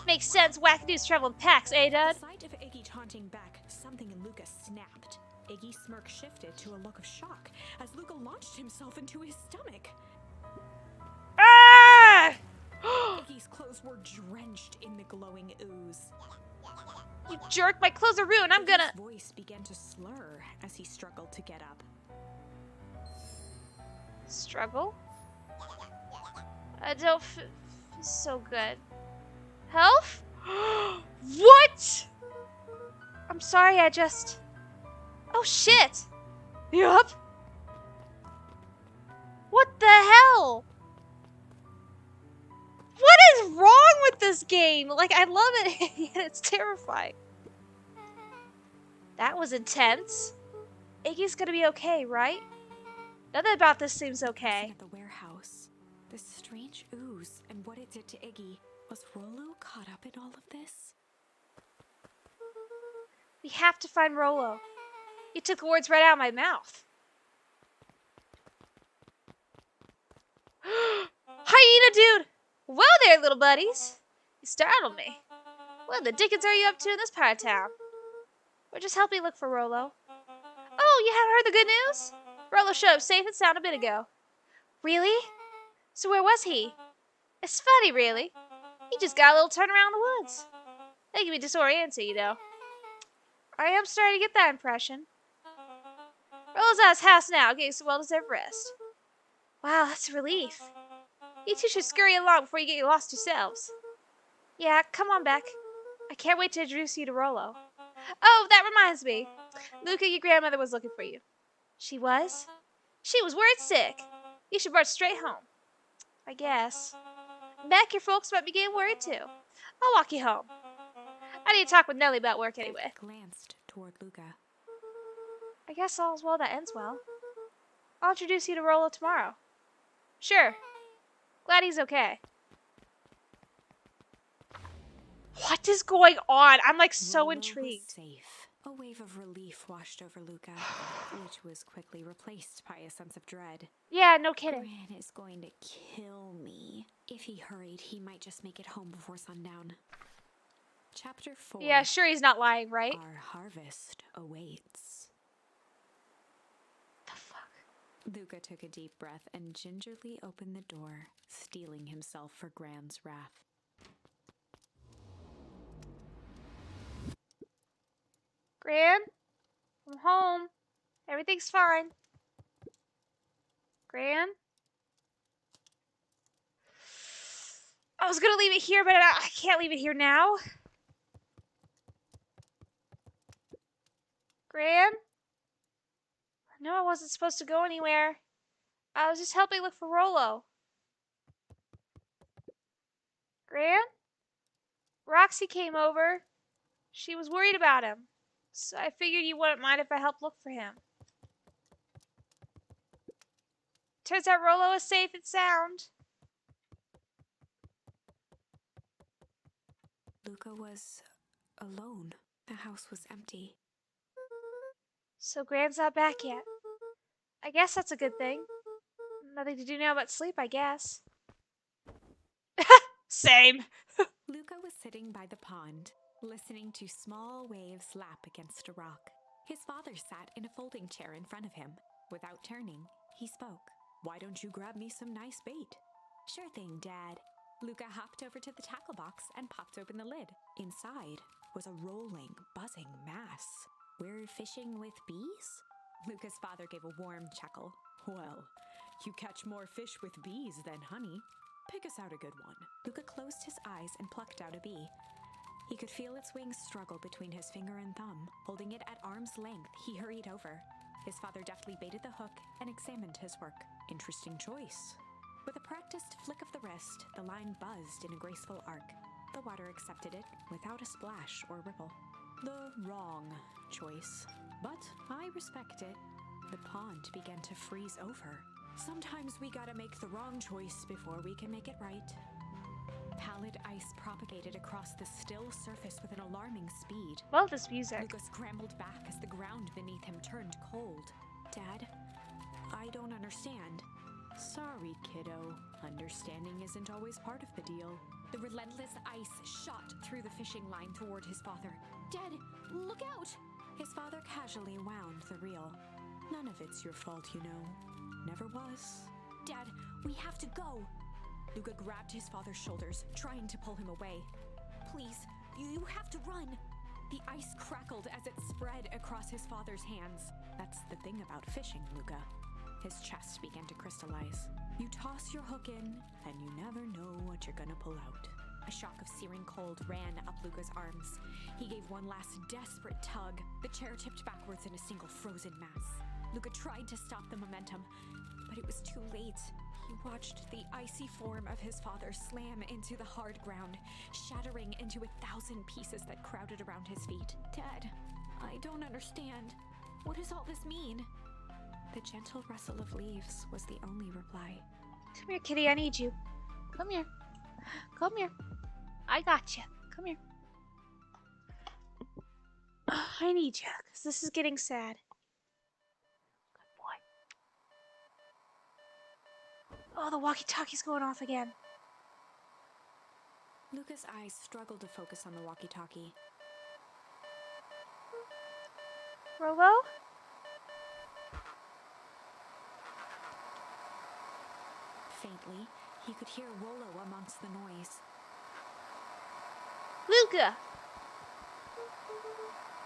Makes sense, wackadoos travel in packs, eh, At Dad? the sight of Iggy taunting Beck, something in Luca snapped. Iggy's smirk shifted to a look of shock as Luca launched himself into his stomach. Ah! Iggy's clothes were drenched in the glowing ooze. You jerk, my clothes are ruined, I'm gonna... Iggy's voice began to slur as he struggled to get up. Struggle? I don't feel so good. Health? What? I'm sorry, I just... Oh, shit. Yup. What the hell? What is wrong with this game? Like, I love it, yet it's terrifying. That was intense. Iggy's gonna be okay, right? Nothing about this seems okay. At the warehouse, this strange ooze and what it did to Iggy. Was Rollo caught up in all of this? We have to find Rollo. You took the words right out of my mouth. Hyena dude! Whoa there, little buddies. You startled me. What the dickens are you up to in this part of town? We're just helping look for Rollo. Oh, you haven't heard the good news? Rollo showed up safe and sound a bit ago. Really? So where was he? It's funny, really. He just got a little turn around the woods. They can be disoriented, you know. I am starting to get that impression. Rollo's at his house now, getting some well-deserved rest. Wow, that's a relief. You two should scurry along before you get lost yourselves. Yeah, come on, Beck. I can't wait to introduce you to Rollo. Oh, that reminds me. Luca, your grandmother was looking for you. She was? She was worried sick. You should march straight home. I guess. Beck, your folks might be getting worried too. I'll walk you home. I need to talk with Nellie about work anyway. Beck glanced toward Luca. I guess all's well that ends well. I'll introduce you to Rollo tomorrow. Sure. Glad he's okay. What is going on? I'm like so Rollo intrigued. was safe. A wave of relief washed over Luca, which was quickly replaced by a sense of dread. Yeah, no kidding. Gran is going to kill me. If he hurried, he might just make it home before sundown. Chapter 4. Yeah, sure he's not lying, right? Our harvest awaits. The fuck? Luca took a deep breath and gingerly opened the door, steeling himself for Gran's wrath. Gran? I'm home. Everything's fine. Gran? I was gonna leave it here, but I can't leave it here now. Gran? No, I wasn't supposed to go anywhere. I was just helping look for Rollo. Gran? Roxy came over. She was worried about him. So I figured you wouldn't mind if I helped look for him. Turns out Rollo is safe and sound. Luca was alone. The house was empty. So Gran's not back yet. I guess that's a good thing. Nothing to do now but sleep, I guess. Same. Luca was sitting by the pond, listening to small waves lap against a rock. His father sat in a folding chair in front of him. Without turning, he spoke. Why don't you grab me some nice bait? Sure thing, Dad. Luca hopped over to the tackle box and popped open the lid. Inside was a rolling, buzzing mass. We're fishing with bees? Luca's father gave a warm chuckle. Well, you catch more fish with bees than honey. Pick us out a good one. Luca closed his eyes and plucked out a bee. He could feel its wings struggle between his finger and thumb. Holding it at arm's length, he hurried over. His father deftly baited the hook and examined his work. Interesting choice. With a practiced flick of the wrist, the line buzzed in a graceful arc. The water accepted it without a splash or ripple. The wrong choice. But I respect it. The pond began to freeze over. Sometimes we gotta make the wrong choice before we can make it right. Pallid ice propagated across the still surface with an alarming speed. Love this music. Luca scrambled back as the ground beneath him turned cold. Dad, I don't understand. Sorry, kiddo. Understanding isn't always part of the deal. The relentless ice shot through the fishing line toward his father. Dad, look out! His father casually wound the reel. None of it's your fault, you know. Never was. Dad, we have to go! Luca grabbed his father's shoulders, trying to pull him away. Please, you have to run! The ice crackled as it spread across his father's hands. That's the thing about fishing, Luca. His chest began to crystallize. You toss your hook in, and you never know what you're gonna pull out. A shock of searing cold ran up Luca's arms. He gave one last desperate tug. The chair tipped backwards in a single frozen mass. Luca tried to stop the momentum, but it was too late. He watched the icy form of his father slam into the hard ground, shattering into 1,000 pieces that crowded around his feet. Dad, I don't understand. What does all this mean? The gentle rustle of leaves was the only reply. Come here, kitty. I need you. Come here. Come here. I got you. Come here. I need you, because this is getting sad. Good boy. Oh, the walkie-talkie's going off again. Luca's eyes struggled to focus on the walkie-talkie. Rolo? Faintly, he could hear Rollo amongst the noise. Luca!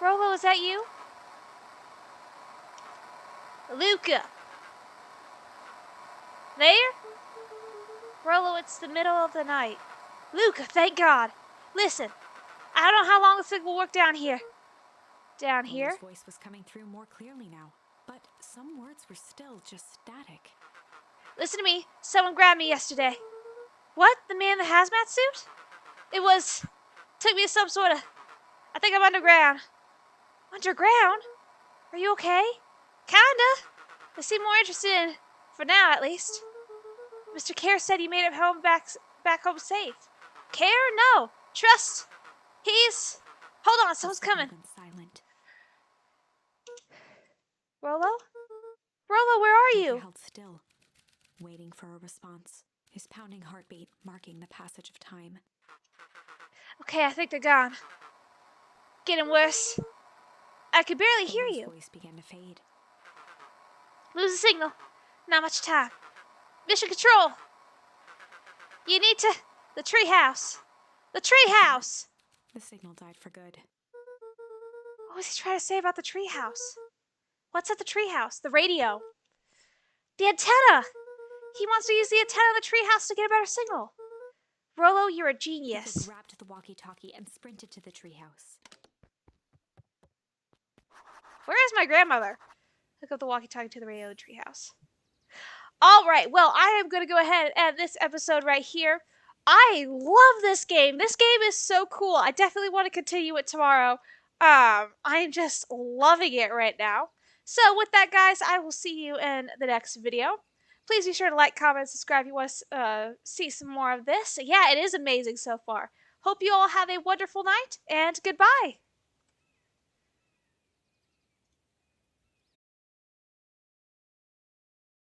Rolo, is that you? Luca! There? Rolo, it's the middle of the night. Luca, thank God. Listen, I don't know how long the signal will work down here. Down here? Rollo's voice was coming through more clearly now, but some words were still just static. Listen to me. Someone grabbed me yesterday. What? The man in the hazmat suit? Took me to some sort of... I think I'm underground. Underground? Are you okay? Kinda. They seem more interested in... For now, at least. Mr. Care said you made it home back home safe. Care? No. Trust. He's... Hold on, someone's coming. Silent. Rolo? Rolo, where are you? He held still, waiting for a response, his pounding heartbeat marking the passage of time. Okay, I think they're gone. Getting worse. I could barely hear Rollo's you. voice began to fade. Lose the signal. Not much time. Mission control. You need to... The treehouse. The treehouse! The signal died for good. What was he trying to say about the treehouse? What's at the treehouse? The radio. The antenna! He wants to use the antenna of the treehouse to get a better signal. Rolo, you're a genius. Luca grabbed the walkie-talkie and sprinted to the treehouse. Where is my grandmother? Hook up the walkie-talkie to the radio of the treehouse. All right, well, I am going to go ahead and end this episode right here. I love this game. This game is so cool. I definitely want to continue it tomorrow. I'm just loving it right now. So with that, guys, I will see you in the next video. Please be sure to like, comment, subscribe if you want to see some more of this. Yeah, it is amazing so far. Hope you all have a wonderful night, and goodbye.